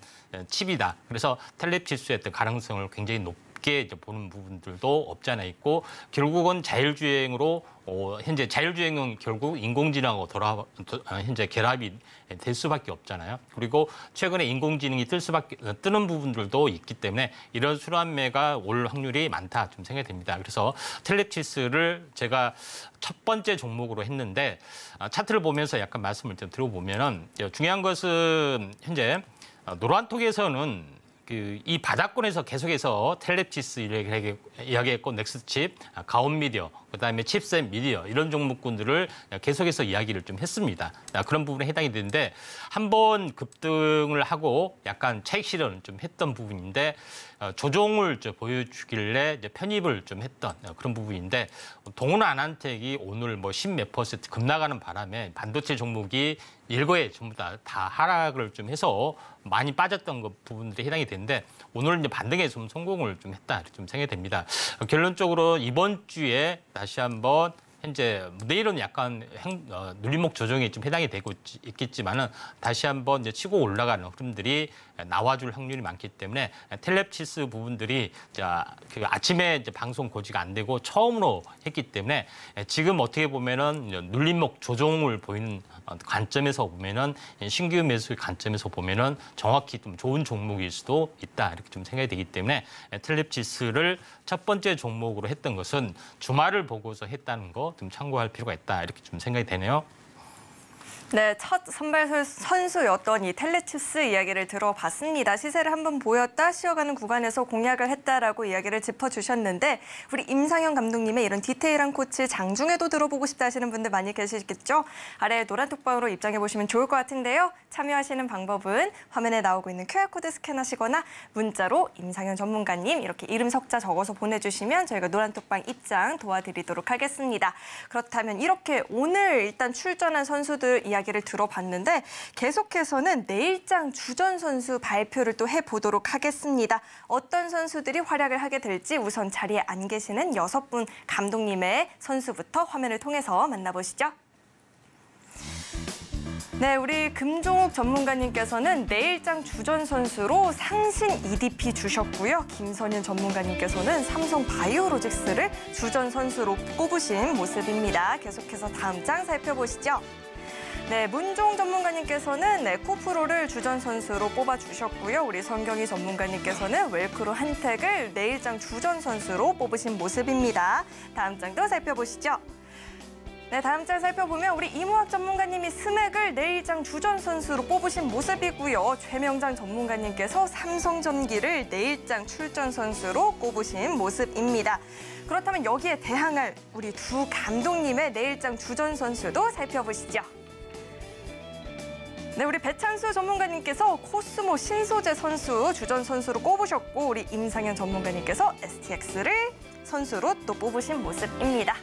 칩이다. 그래서 텔레 칩스의 어떤 가능성을 굉장히 높게 이제 보는 부분들도 없지 않아 있고 결국은 자율주행으로 현재 자율주행은 결국 인공지능하고 현재 결합이 될 수밖에 없잖아요. 그리고 최근에 인공지능이 뜨는 부분들도 있기 때문에 이런 순환매가 올 확률이 많다 좀 생각이 됩니다. 그래서 텔레칩스를 제가 첫 번째 종목으로 했는데 차트를 보면서 약간 말씀을 좀 드려보면은 중요한 것은 현재 노란톡에서는 이 바닥권에서 계속해서 텔레칩스 이야기했고 넥스트칩, 가온미디어, 그다음에 칩셋 미디어 이런 종목군들을 계속해서 이야기를 좀 했습니다. 그런 부분에 해당이 되는데 한번 급등을 하고 약간 차익 실현을 좀 했던 부분인데 조정을 보여주길래 이제 편입을 좀 했던 그런 부분인데 동훈아난텍이 오늘 뭐 10몇 % 급나가는 바람에 반도체 종목이 일거에 전부 다 하락을 좀 해서 많이 빠졌던 부분들이 해당이 되는데 오늘 이제 반등에 좀 성공을 좀 했다 이렇게 좀 생각이 됩니다. 결론적으로 이번 주에 다시 한번 현재 내일은 약간 눌림목 조정이 좀 해당이 되고 있겠지만은 다시 한번 이제 치고 올라가는 흐름들이 나와줄 확률이 많기 때문에 텔레칩스 부분들이 아침에 이제 방송 고지가 안 되고 처음으로 했기 때문에 지금 어떻게 보면은 눌림목 조정을 보이는 관점에서 보면은 신규 매수의 관점에서 보면은 정확히 좀 좋은 종목일 수도 있다 이렇게 좀 생각이 되기 때문에 텔레칩스를 첫 번째 종목으로 했던 것은 주말을 보고서 했다는 거 좀 참고할 필요가 있다 이렇게 좀 생각이 되네요. 네, 첫 선발 선수였던 이 텔레칩스 이야기를 들어봤습니다. 시세를 한번 보였다 쉬어가는 구간에서 공략을 했다라고 이야기를 짚어주셨는데 우리 임상현 감독님의 이런 디테일한 코치 장중에도 들어보고 싶다 하시는 분들 많이 계시겠죠? 아래 노란 톡방으로 입장해 보시면 좋을 것 같은데요. 참여하시는 방법은 화면에 나오고 있는 QR코드 스캔하시거나 문자로 임상현 전문가님 이렇게 이름 석자 적어서 보내주시면 저희가 노란 톡방 입장 도와드리도록 하겠습니다. 그렇다면 이렇게 오늘 일단 출전한 선수들 이야기를 들어봤는데 계속해서는 내일장 주전 선수 발표를 또 해보도록 하겠습니다. 어떤 선수들이 활약을 하게 될지 우선 자리에 안 계시는 6분 감독님의 선수부터 화면을 통해서 만나보시죠. 네, 우리 금종욱 전문가님께서는 내일장 주전 선수로 상신 EDP 주셨고요. 김선윤 전문가님께서는 삼성 바이오로직스를 주전 선수로 꼽으신 모습입니다. 계속해서 다음 장 살펴보시죠. 네, 문종 전문가님께서는 코프로를 주전 선수로 뽑아주셨고요. 우리 성경희 전문가님께서는 웰크로 한택을 내일장 주전 선수로 뽑으신 모습입니다. 다음 장도 살펴보시죠. 네, 다음 장 살펴보면 우리 이무학 전문가님이 스맥을 내일장 주전 선수로 뽑으신 모습이고요. 최명장 전문가님께서 삼성전기를 내일장 출전 선수로 꼽으신 모습입니다. 그렇다면 여기에 대항할 우리 두 감독님의 내일장 주전 선수도 살펴보시죠. 네, 우리 배찬수 전문가님께서 코스모 신소재 선수 주전 선수로 꼽으셨고 우리 임상현 전문가님께서 STX를 선수로 또 뽑으신 모습입니다.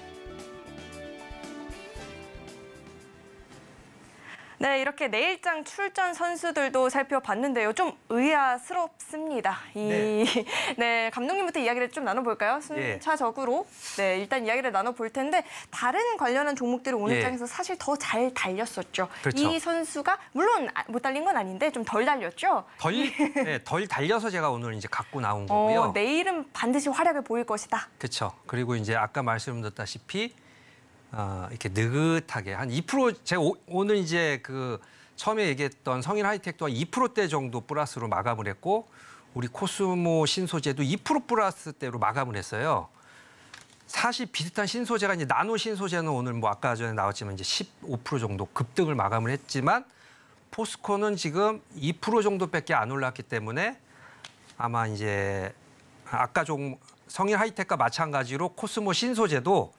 네, 이렇게 내일장 출전 선수들도 살펴봤는데요. 좀 의아스럽습니다. 네, 감독님부터 이야기를 좀 나눠볼까요? 순차적으로. 네, 일단 이야기를 나눠볼 텐데 다른 관련한 종목들이 오늘 장에서 사실 더 잘 달렸었죠. 그렇죠. 이 선수가 물론 못 달린 건 아닌데 좀 덜 달렸죠. 덜 달려서 제가 오늘 이제 갖고 나온 거고요. 내일은 반드시 활약을 보일 것이다. 그렇죠. 그리고 이제 아까 말씀드렸다시피 이렇게 느긋하게 한 2% 제가 오늘 이제 그 처음에 얘기했던 성인 하이텍도 2%대 정도 플러스로 마감을 했고 우리 코스모 신소재도 2% 플러스대로 마감을 했어요. 사실 비슷한 신소재가 이제 나노 신소재는 오늘 뭐 아까 전에 나왔지만 이제 15% 정도 급등을 마감을 했지만 포스코는 지금 2% 정도밖에 안 올랐기 때문에 아마 이제 아까 좀 성일 하이텍과 마찬가지로 코스모 신소재도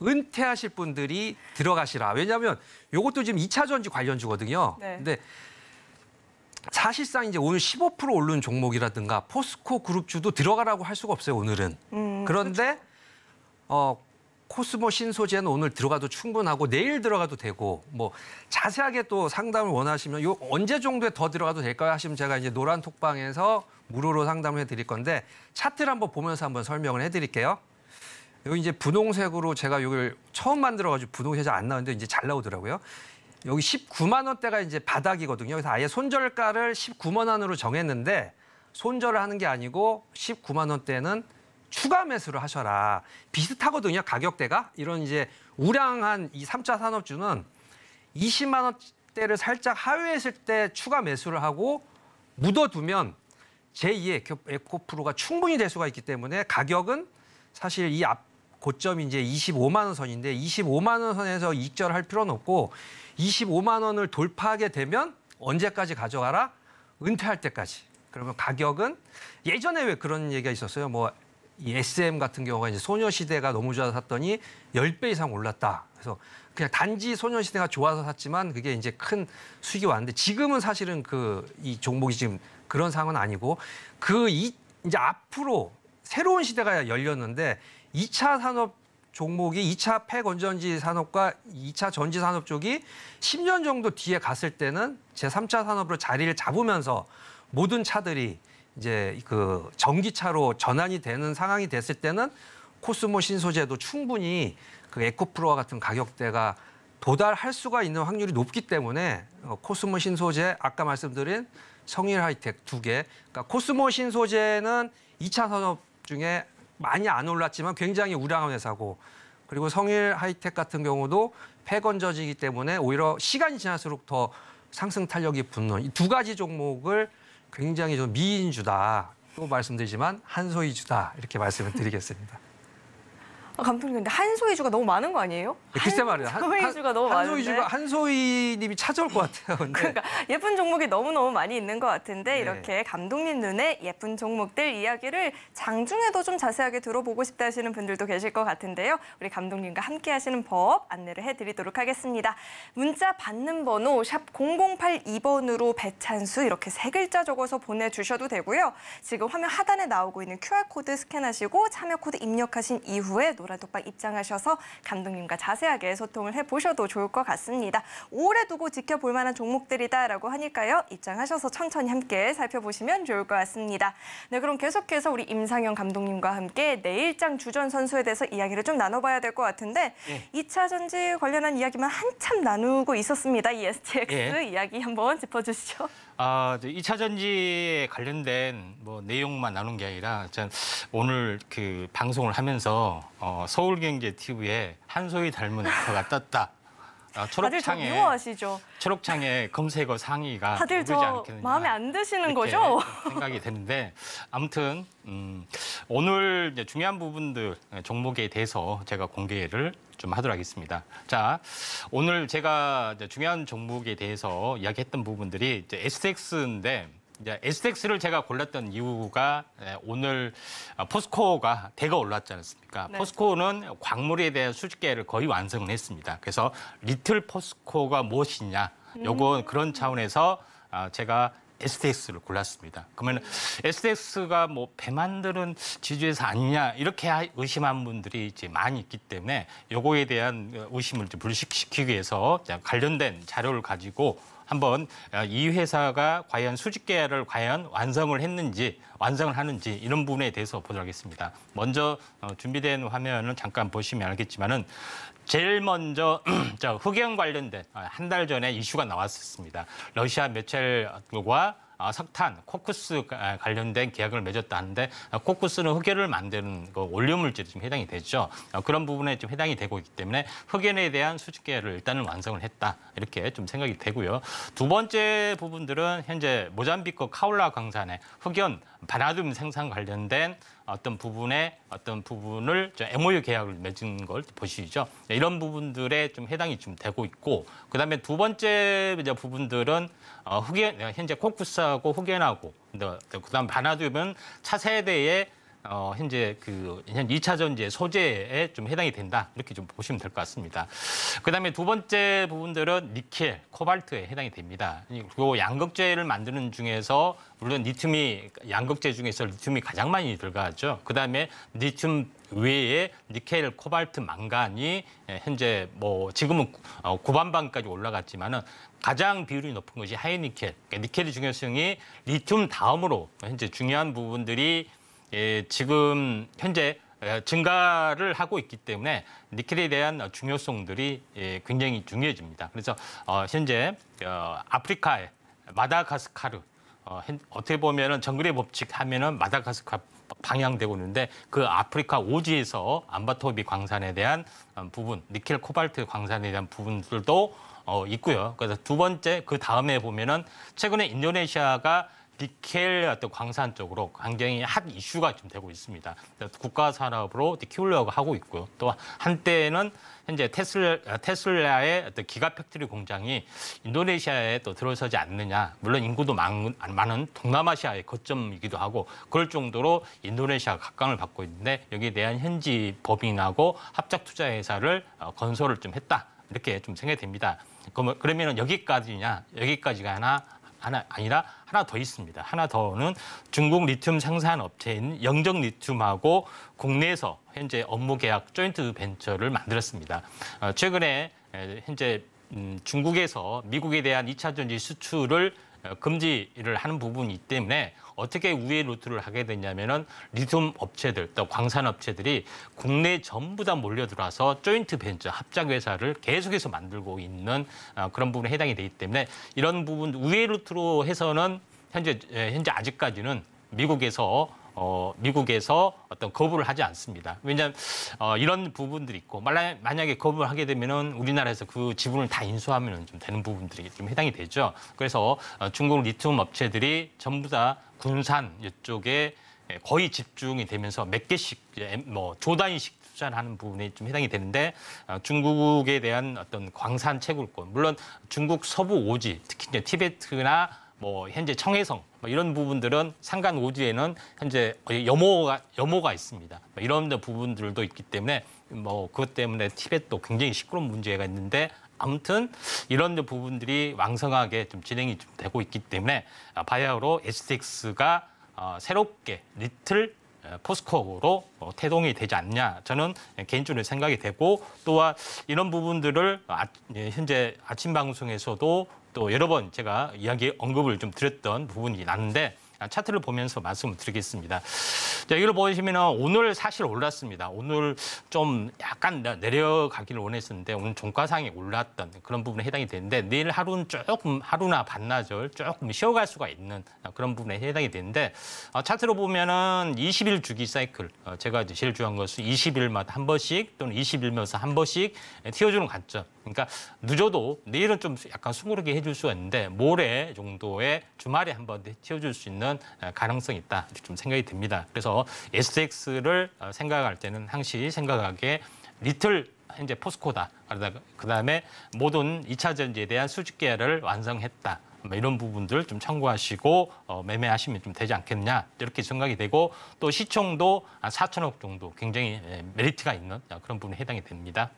은퇴하실 분들이 들어가시라. 왜냐하면 이것도 지금 2차 전지 관련주거든요. 네. 근데 사실상 이제 오늘 15% 오른 종목이라든가 포스코 그룹주도 들어가라고 할 수가 없어요, 오늘은. 그런데 코스모 신소재는 오늘 들어가도 충분하고 내일 들어가도 되고 뭐 자세하게 또 상담을 원하시면 요 언제 정도에 더 들어가도 될까요 하시면 제가 이제 노란 톡방에서 무료로 상담을 해드릴 건데 차트를 한번 보면서 한번 설명을 해드릴게요. 여기 이제 분홍색으로 제가 이걸 처음 만들어가지고 분홍색이 안 나오는데 이제 잘 나오더라고요. 여기 19만 원대가 이제 바닥이거든요. 그래서 아예 손절가를 19만 원으로 정했는데 손절을 하는 게 아니고 19만 원대는 추가 매수를 하셔라. 비슷하거든요, 가격대가. 이런 이제 우량한 이 3차 산업주는 20만 원대를 살짝 하회했을 때 추가 매수를 하고 묻어두면 제2의 에코프로가 충분히 될 수가 있기 때문에 가격은 사실 이 앞 고점이 이제 25만 원 선인데 25만 원 선에서 익절을 할 필요는 없고 25만 원을 돌파하게 되면 언제까지 가져가라? 은퇴할 때까지. 그러면 가격은 예전에 왜 그런 얘기가 있었어요. 뭐 이 SM 같은 경우가 이제 소녀시대가 너무 좋아서 샀더니 10배 이상 올랐다. 그래서 그냥 단지 소녀시대가 좋아서 샀지만 그게 이제 큰 수익이 왔는데 지금은 사실은 이 종목이 지금 그런 상황은 아니고 이제 앞으로 새로운 시대가 열렸는데 2차 산업 종목이 2차 폐건전지 산업과 2차 전지 산업 쪽이 10년 정도 뒤에 갔을 때는 제3차 산업으로 자리를 잡으면서 모든 차들이 이제 그 전기차로 전환이 되는 상황이 됐을 때는 코스모 신소재도 충분히 그 에코프로와 같은 가격대가 도달할 수가 있는 확률이 높기 때문에 코스모 신소재 아까 말씀드린 성일 하이텍 2개. 그러니까 코스모 신소재는 2차 산업 중에 많이 안 올랐지만 굉장히 우량한 회사고 그리고 성일 하이텍 같은 경우도 폐건전지이기 때문에 오히려 시간이 지날수록 더 상승 탄력이 붙는 이 두 가지 종목을 굉장히 좀 미인주다. 또 말씀드리지만 한소이주다. 이렇게 말씀을 드리겠습니다. 감독님, 근데 한소이주가 너무 많은 거 아니에요? 글쎄 말이에요. 한소이주가 너무 많은데. 한소희님이 찾아올 것 같아요. 근데. 그러니까 예쁜 종목이 너무너무 많이 있는 것 같은데 네. 이렇게 감독님 눈에 예쁜 종목들 이야기를 장중에도 좀 자세하게 들어보고 싶다 하시는 분들도 계실 것 같은데요. 우리 감독님과 함께 하시는 법 안내를 해드리도록 하겠습니다. 문자 받는 번호 샵 0082번으로 배찬수 이렇게 3글자 적어서 보내주셔도 되고요. 지금 화면 하단에 나오고 있는 QR코드 스캔하시고 참여 코드 입력하신 이후에 노란톡방 입장하셔서 감독님과 자세하게 소통을 해보셔도 좋을 것 같습니다. 오래 두고 지켜볼 만한 종목들이다라고 하니까요. 입장하셔서 천천히 함께 살펴보시면 좋을 것 같습니다. 네, 그럼 계속해서 우리 임상현 감독님과 함께 내일장 주전 선수에 대해서 이야기를 좀 나눠봐야 될 것 같은데 2차 전지 관련한 이야기만 한참 나누고 있었습니다. 이 STX 이야기 한번 짚어주시죠. 2차 전지에 관련된 뭐 내용만 나눈 게 아니라 오늘 그 방송을 하면서 서울경제 TV에 한소희 닮은 앵커가 떴다. 다들 저 미워하시죠? 초록창에 검색어 상위가 다들 오르지 저 않겠느냐. 마음에 안 드시는 이렇게 거죠? 생각이 되는데 아무튼 오늘 이제 중요한 부분들 종목에 대해서 제가 공개를 좀 하도록 하겠습니다. 자, 오늘 제가 이제 중요한 종목에 대해서 이야기했던 부분들이 이제 STX인데 이제 STX를 제가 골랐던 이유가 오늘 포스코가 대거 올랐지 않습니까? 네. 포스코는 광물에 대한 수집계를 거의 완성을 했습니다. 그래서 리틀 포스코가 무엇이냐, 요거 그런 차원에서 제가 STX를 골랐습니다. 그러면 STX가 뭐 배 만드는 지주회사 아니냐 이렇게 의심한 분들이 이제 많이 있기 때문에 요거에 대한 의심을 좀 불식시키기 위해서 관련된 자료를 가지고 한번 이 회사가 과연 수직계를 과연 완성을 하는지 이런 부분에 대해서 보도록 하겠습니다. 먼저 준비된 화면을 잠깐 보시면 알겠지만은 제일 먼저 흑연 관련된 한 달 전에 이슈가 나왔었습니다. 러시아 매체와 석탄, 코쿠스 관련된 계약을 맺었다 하는데 코쿠스는 흑연을 만드는 그 원료물질이 좀 해당이 되죠. 그런 부분에 좀 해당이 되고 있기 때문에 흑연에 대한 수직 계약을 일단은 완성을 했다. 이렇게 좀 생각이 되고요. 두 번째 부분들은 현재 모잠비크 카올라 광산의 흑연 바나듐 생산 관련된 어떤 부분을 MOU 계약을 맺은 걸 보시죠. 이런 부분들에 좀 해당이 좀 되고 있고, 그다음에 두 번째 이제 부분들은 흑연 현재 코쿠스하고 흑연하고 그다음 바나듐은 차세대의 현재 그 2차 전지의 소재에 좀 해당이 된다. 이렇게 좀 보시면 될 것 같습니다. 그다음에 두 번째 부분들은 니켈, 코발트에 해당이 됩니다. 그리고 양극재를 만드는 중에서 물론 리튬이 양극재 중에서 리튬이 가장 많이 들어가죠. 그다음에 리튬 외에 니켈, 코발트, 망간이 현재 뭐 지금은 9반방까지 올라갔지만은 가장 비율이 높은 것이 하이니켈. 그러니까 니켈의 중요성이 리튬 다음으로 현재 중요한 부분들이 지금 현재 증가를 하고 있기 때문에 니켈에 대한 중요성들이 굉장히 중요해집니다. 그래서 현재 아프리카의 마다가스카르 어떻게 보면은 정글의 법칙 하면은 마다가스카르 방향되고 있는데 그 아프리카 오지에서 암바토비 광산에 대한 부분, 니켈 코발트 광산에 대한 부분들도 있고요. 그래서 두 번째 그 다음에 보면은 최근에 인도네시아가 니켈 어떤 광산 쪽으로 굉장히 핫 이슈가 좀 되고 있습니다. 국가 산업으로 키우려고 하고 있고요. 또 한때는 현재 테슬라의 어떤 기가 팩토리 공장이 인도네시아에 또 들어서지 않느냐. 물론 인구도 많은 동남아시아의 거점이기도 하고 그럴 정도로 인도네시아가 각광을 받고 있는데 여기에 대한 현지 법인하고 합작 투자 회사를 건설을 좀 했다. 이렇게 좀 생각이 됩니다. 그러면은 여기까지냐? 여기까지가 아니라 하나 더 있습니다. 하나 더는 중국 리튬 생산 업체인 영적 리튬하고 국내에서 현재 업무 계약 조인트 벤처를 만들었습니다. 최근에 현재 중국에서 미국에 대한 2차 전지 수출을 금지를 하는 부분이 있기 때문에 어떻게 우회 루트를 하게 되냐면은 리튬 업체들, 또 광산 업체들이 국내에 전부 다 몰려들어서 조인트 벤처 합작 회사를 계속해서 만들고 있는 그런 부분에 해당이 되기 때문에 이런 부분 우회 루트로 해서는 현재 아직까지는 미국에서 어떤 거부를 하지 않습니다. 왜냐하면 이런 부분들이 있고 만약에 거부를 하게 되면은 우리나라에서 그 지분을 다 인수하면 좀 되는 부분들이 좀 해당이 되죠. 그래서 중국 리튬 업체들이 전부 다 군산 이쪽에 거의 집중이 되면서 몇 개씩 뭐 조 단위씩 투자를 하는 부분에 좀 해당이 되는데 중국에 대한 어떤 광산 채굴권 물론 중국 서부 오지 특히 이제 티베트나 뭐 현재 청해성 이런 부분들은 산간 오지에는 현재 염호가 있습니다. 이런 부분들도 있기 때문에 뭐 그것 때문에 티벳도 굉장히 시끄러운 문제가 있는데 아무튼 이런 부분들이 왕성하게 좀 진행이 좀 되고 있기 때문에 바야흐로 STX가 새롭게 리틀 포스코로 태동이 되지 않냐 저는 개인적으로 생각이 되고 또한 이런 부분들을 현재 아침 방송에서도 또 여러 번 제가 언급을 좀 드렸던 부분이 났는데 차트를 보면서 말씀을 드리겠습니다. 자, 이걸 보시면 오늘 사실 올랐습니다. 오늘 좀 약간 내려가기를 원했었는데 오늘 종가상에 올랐던 그런 부분에 해당이 되는데 내일 하루는 조금 하루나 반나절 조금 쉬어갈 수가 있는 그런 부분에 해당이 되는데 차트로 보면은 20일 주기 사이클 제가 이제 제일 중요한 것은 20일마다 한 번씩 또는 20일마다 한 번씩 튀어주는 관점. 그러니까 늦어도 내일은 좀 약간 수그르게 해줄 수가 있는데 모레 정도의 주말에 한 번 튀어줄 수 있는 가능성이 있다 이렇게 좀 생각이 듭니다. 그래서 STX를 생각할 때는 항시 생각하기에 리틀 현재 포스코다. 그다음에 모든 2차 전지에 대한 수직 계약을 완성했다. 이런 부분들 좀 참고하시고 매매하시면 좀 되지 않겠냐 이렇게 생각이 되고 또 시총도 한 4천억 정도 굉장히 메리트가 있는 그런 부분에 해당이 됩니다.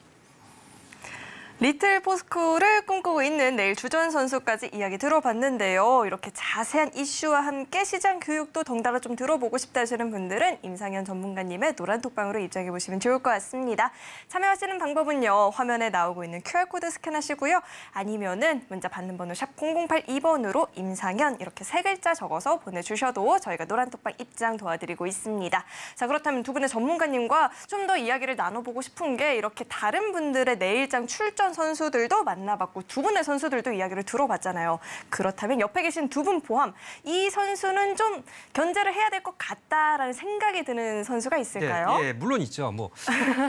리틀 포스코를 꿈꾸고 있는 내일 주전 선수까지 이야기 들어봤는데요. 이렇게 자세한 이슈와 함께 시장 교육도 덩달아 좀 들어보고 싶다 하시는 분들은 임상현 전문가님의 노란톡방으로 입장해 보시면 좋을 것 같습니다. 참여하시는 방법은요. 화면에 나오고 있는 QR코드 스캔하시고요. 아니면은 문자 받는 번호 샵 0082번으로 임상현 이렇게 3글자 적어서 보내주셔도 저희가 노란톡방 입장 도와드리고 있습니다. 자, 그렇다면 두 분의 전문가님과 좀 더 이야기를 나눠보고 싶은 게 이렇게 다른 분들의 내일장 출전 선수들도 만나봤고 두 분의 선수들도 이야기를 들어봤잖아요. 그렇다면 옆에 계신 두 분 포함 이 선수는 좀 견제를 해야 될 것 같다라는 생각이 드는 선수가 있을까요? 예, 물론 있죠. 뭐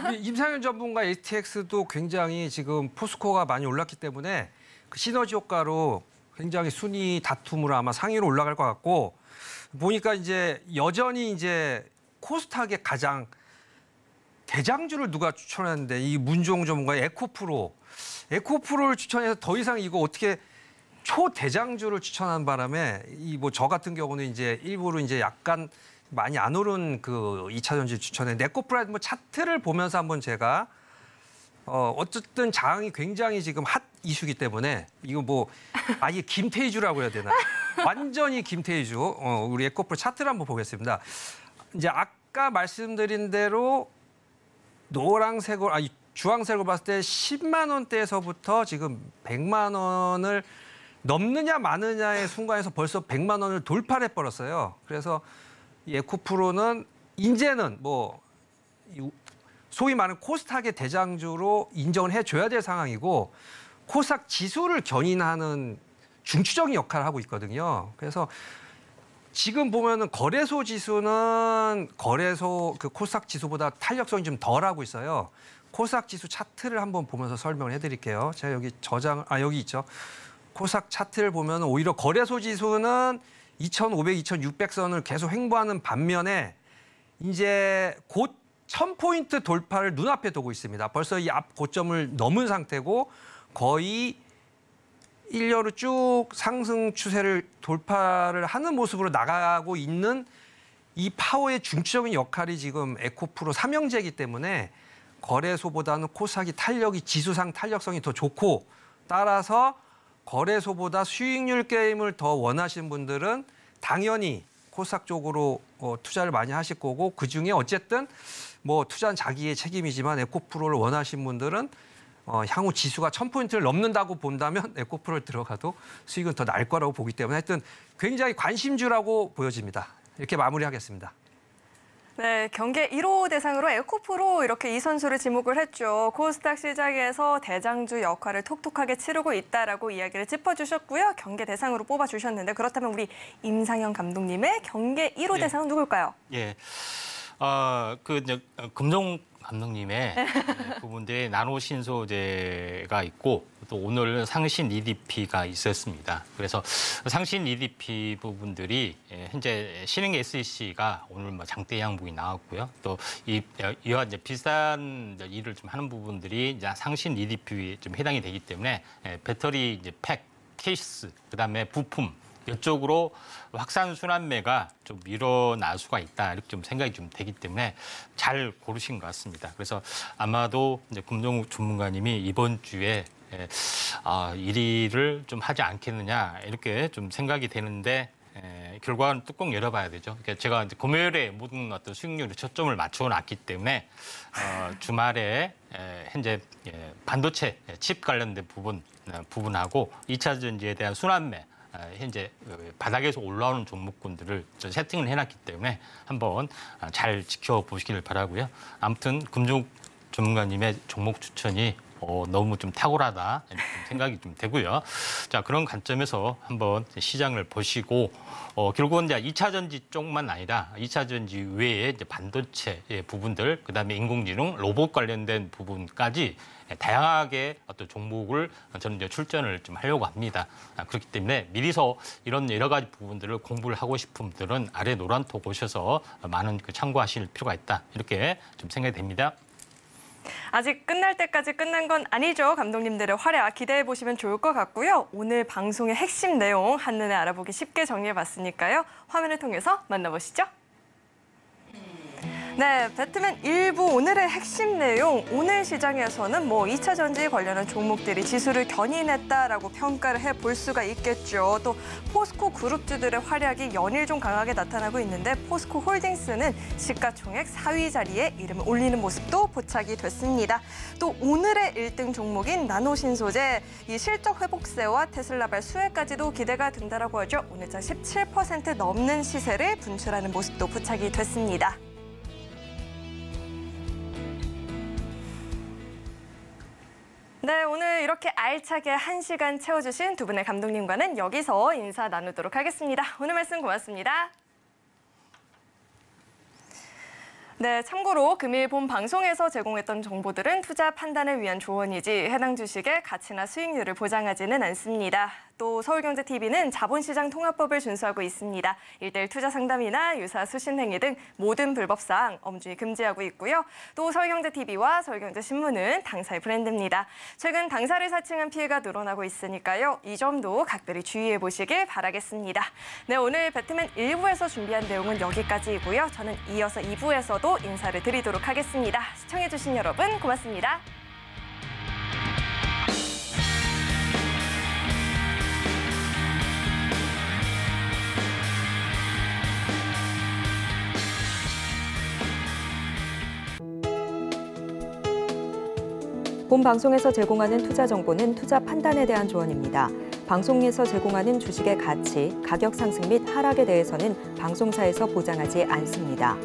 우리 임상현 전문가 ATX도 굉장히 지금 포스코가 많이 올랐기 때문에 그 시너지 효과로 굉장히 순위 다툼으로 아마 상위로 올라갈 것 같고 보니까 이제 여전히 이제 코스닥의 가장 대장주를 누가 추천했는데 이 문종 전문가의 에코프로를 추천해서 더 이상 이거 어떻게 초대장주를 추천한 바람에 이 뭐 저 같은 경우는 이제 일부러 이제 약간 많이 안 오른 그 2차 전지 추천했는데 에코프로 뭐 차트를 보면서 한번 제가 어쨌든 장이 굉장히 지금 핫 이슈기 때문에 이거 뭐 아예 김태희주라고 해야 되나? 완전히 김태희주. 우리 에코프로 차트를 한번 보겠습니다. 이제 아까 말씀드린 대로 노란색으로 주황색으로 봤을 때 10만 원대에서부터 지금 100만 원을 넘느냐 마느냐의 순간에서 벌써 100만 원을 돌파해 버렸어요. 그래서 이 에코프로는 이제는 뭐 소위 말하는 코스닥의 대장주로 인정을 해줘야 될 상황이고 코스닥 지수를 견인하는 중추적인 역할을 하고 있거든요. 그래서 지금 보면은 거래소 지수는 그 코스닥 지수보다 탄력성이 좀 덜하고 있어요. 코스닥 지수 차트를 한번 보면서 설명을 해드릴게요. 제가 여기 여기 있죠. 코스닥 차트를 보면 오히려 거래소 지수는 2,500, 2,600선을 계속 횡보하는 반면에 이제 곧 1,000포인트 돌파를 눈앞에 두고 있습니다. 벌써 이 앞 고점을 넘은 상태고 거의 1년을 쭉 상승 추세를 돌파를 하는 모습으로 나가고 있는 이 파워의 중추적인 역할이 지금 에코프로 삼형제이기 때문에 거래소보다는 코스닥이 지수상 탄력성이 더 좋고 따라서 거래소보다 수익률 게임을 더 원하시는 분들은 당연히 코스닥 쪽으로 투자를 많이 하실 거고 그중에 어쨌든 뭐 투자는 자기의 책임이지만 에코프로를 원하시는 분들은 향후 지수가 1,000포인트를 넘는다고 본다면 에코프로를 들어가도 수익은 더 날 거라고 보기 때문에 하여튼 굉장히 관심주라고 보여집니다. 이렇게 마무리하겠습니다. 네, 경계 1호 대상으로 에코프로 이렇게 이 선수를 지목을 했죠. 코스닥 시장에서 대장주 역할을 톡톡하게 치르고 있다라고 이야기를 짚어주셨고요. 경계 대상으로 뽑아주셨는데 그렇다면 우리 임상현 감독님의 경계 1호 대상은 누굴까요? 예, 금종 감독님의 부분들의 나노 신소재가 있고 또 오늘 상신 EDP가 있었습니다. 그래서 상신 EDP 부분들이 현재 신흥 SEC가 오늘 뭐 장대 양봉이 나왔고요. 또 이와 이제 비슷한 일을 좀 하는 부분들이 이제 상신 EDP에 좀 해당이 되기 때문에 배터리 이제 팩, 케이스, 그다음에 부품 이쪽으로 확산 순환매가 좀 일어날 수가 있다 이렇게 좀 생각이 좀 되기 때문에 잘 고르신 것 같습니다. 그래서 아마도 이제 금종욱 전문가님이 이번 주에 1위를 좀 하지 않겠느냐 이렇게 좀 생각이 되는데 결과는 뚜껑 열어봐야 되죠. 그러니까 제가 이제 금요일에 모든 어떤 수익률에 초점을 맞춰놨기 때문에 주말에 현재 반도체 칩 관련된 부분하고 2차 전지에 대한 순환매 현재 바닥에서 올라오는 종목군들을 세팅을 해놨기 때문에 한번 잘 지켜보시길 바라고요. 아무튼 금종 전문가님의 종목 추천이 너무 좀 탁월하다 이렇게 생각이 좀 되고요. 자, 그런 관점에서 한번 시장을 보시고 결국은 이제 2차 전지 쪽만 아니라 2차 전지 외에 이제 반도체 부분들, 그다음에 인공지능, 로봇 관련된 부분까지 다양하게 어떤 종목을 저는 이제 출전을 좀 하려고 합니다. 그렇기 때문에 미리서 이런 여러 가지 부분들을 공부를 하고 싶은 분들은 아래 노란톡 오셔서 많은 참고하실 필요가 있다. 이렇게 좀 생각이 됩니다. 아직 끝날 때까지 끝난 건 아니죠. 감독님들의 활약 기대해 보시면 좋을 것 같고요. 오늘 방송의 핵심 내용 한눈에 알아보기 쉽게 정리해봤으니까요. 화면을 통해서 만나보시죠. 네, 배트맨 1부 오늘의 핵심 내용. 오늘 시장에서는 2차 전지 관련한 종목들이 지수를 견인했다라고 평가를 해볼 수가 있겠죠. 또 포스코 그룹주들의 활약이 연일 좀 강하게 나타나고 있는데 포스코 홀딩스는 시가총액 4위 자리에 이름을 올리는 모습도 포착이 됐습니다. 또 오늘의 1등 종목인 나노신소재, 이 실적 회복세와 테슬라발 수혜까지도 기대가 된다라고 하죠. 오늘자 17% 넘는 시세를 분출하는 모습도 포착이 됐습니다. 네, 오늘 이렇게 알차게 1시간 채워주신 두 분의 감독님과는 여기서 인사 나누도록 하겠습니다. 오늘 말씀 고맙습니다. 네, 참고로 금일 본 방송에서 제공했던 정보들은 투자 판단을 위한 조언이지 해당 주식의 가치나 수익률을 보장하지는 않습니다. 또 서울경제TV는 자본시장 통합법을 준수하고 있습니다. 1:1 투자 상담이나 유사 수신 행위 등 모든 불법사항 엄중히 금지하고 있고요. 또 서울경제TV와 서울경제신문은 당사의 브랜드입니다. 최근 당사를 사칭한 피해가 늘어나고 있으니까요. 이 점도 각별히 주의해 보시길 바라겠습니다. 네, 오늘 배트맨 1부에서 준비한 내용은 여기까지이고요. 저는 이어서 2부에서도 인사를 드리도록 하겠습니다. 시청해주신 여러분 고맙습니다. 본 방송에서 제공하는 투자 정보는 투자 판단에 대한 조언입니다. 방송에서 제공하는 주식의 가치, 가격 상승 및 하락에 대해서는 방송사에서 보장하지 않습니다.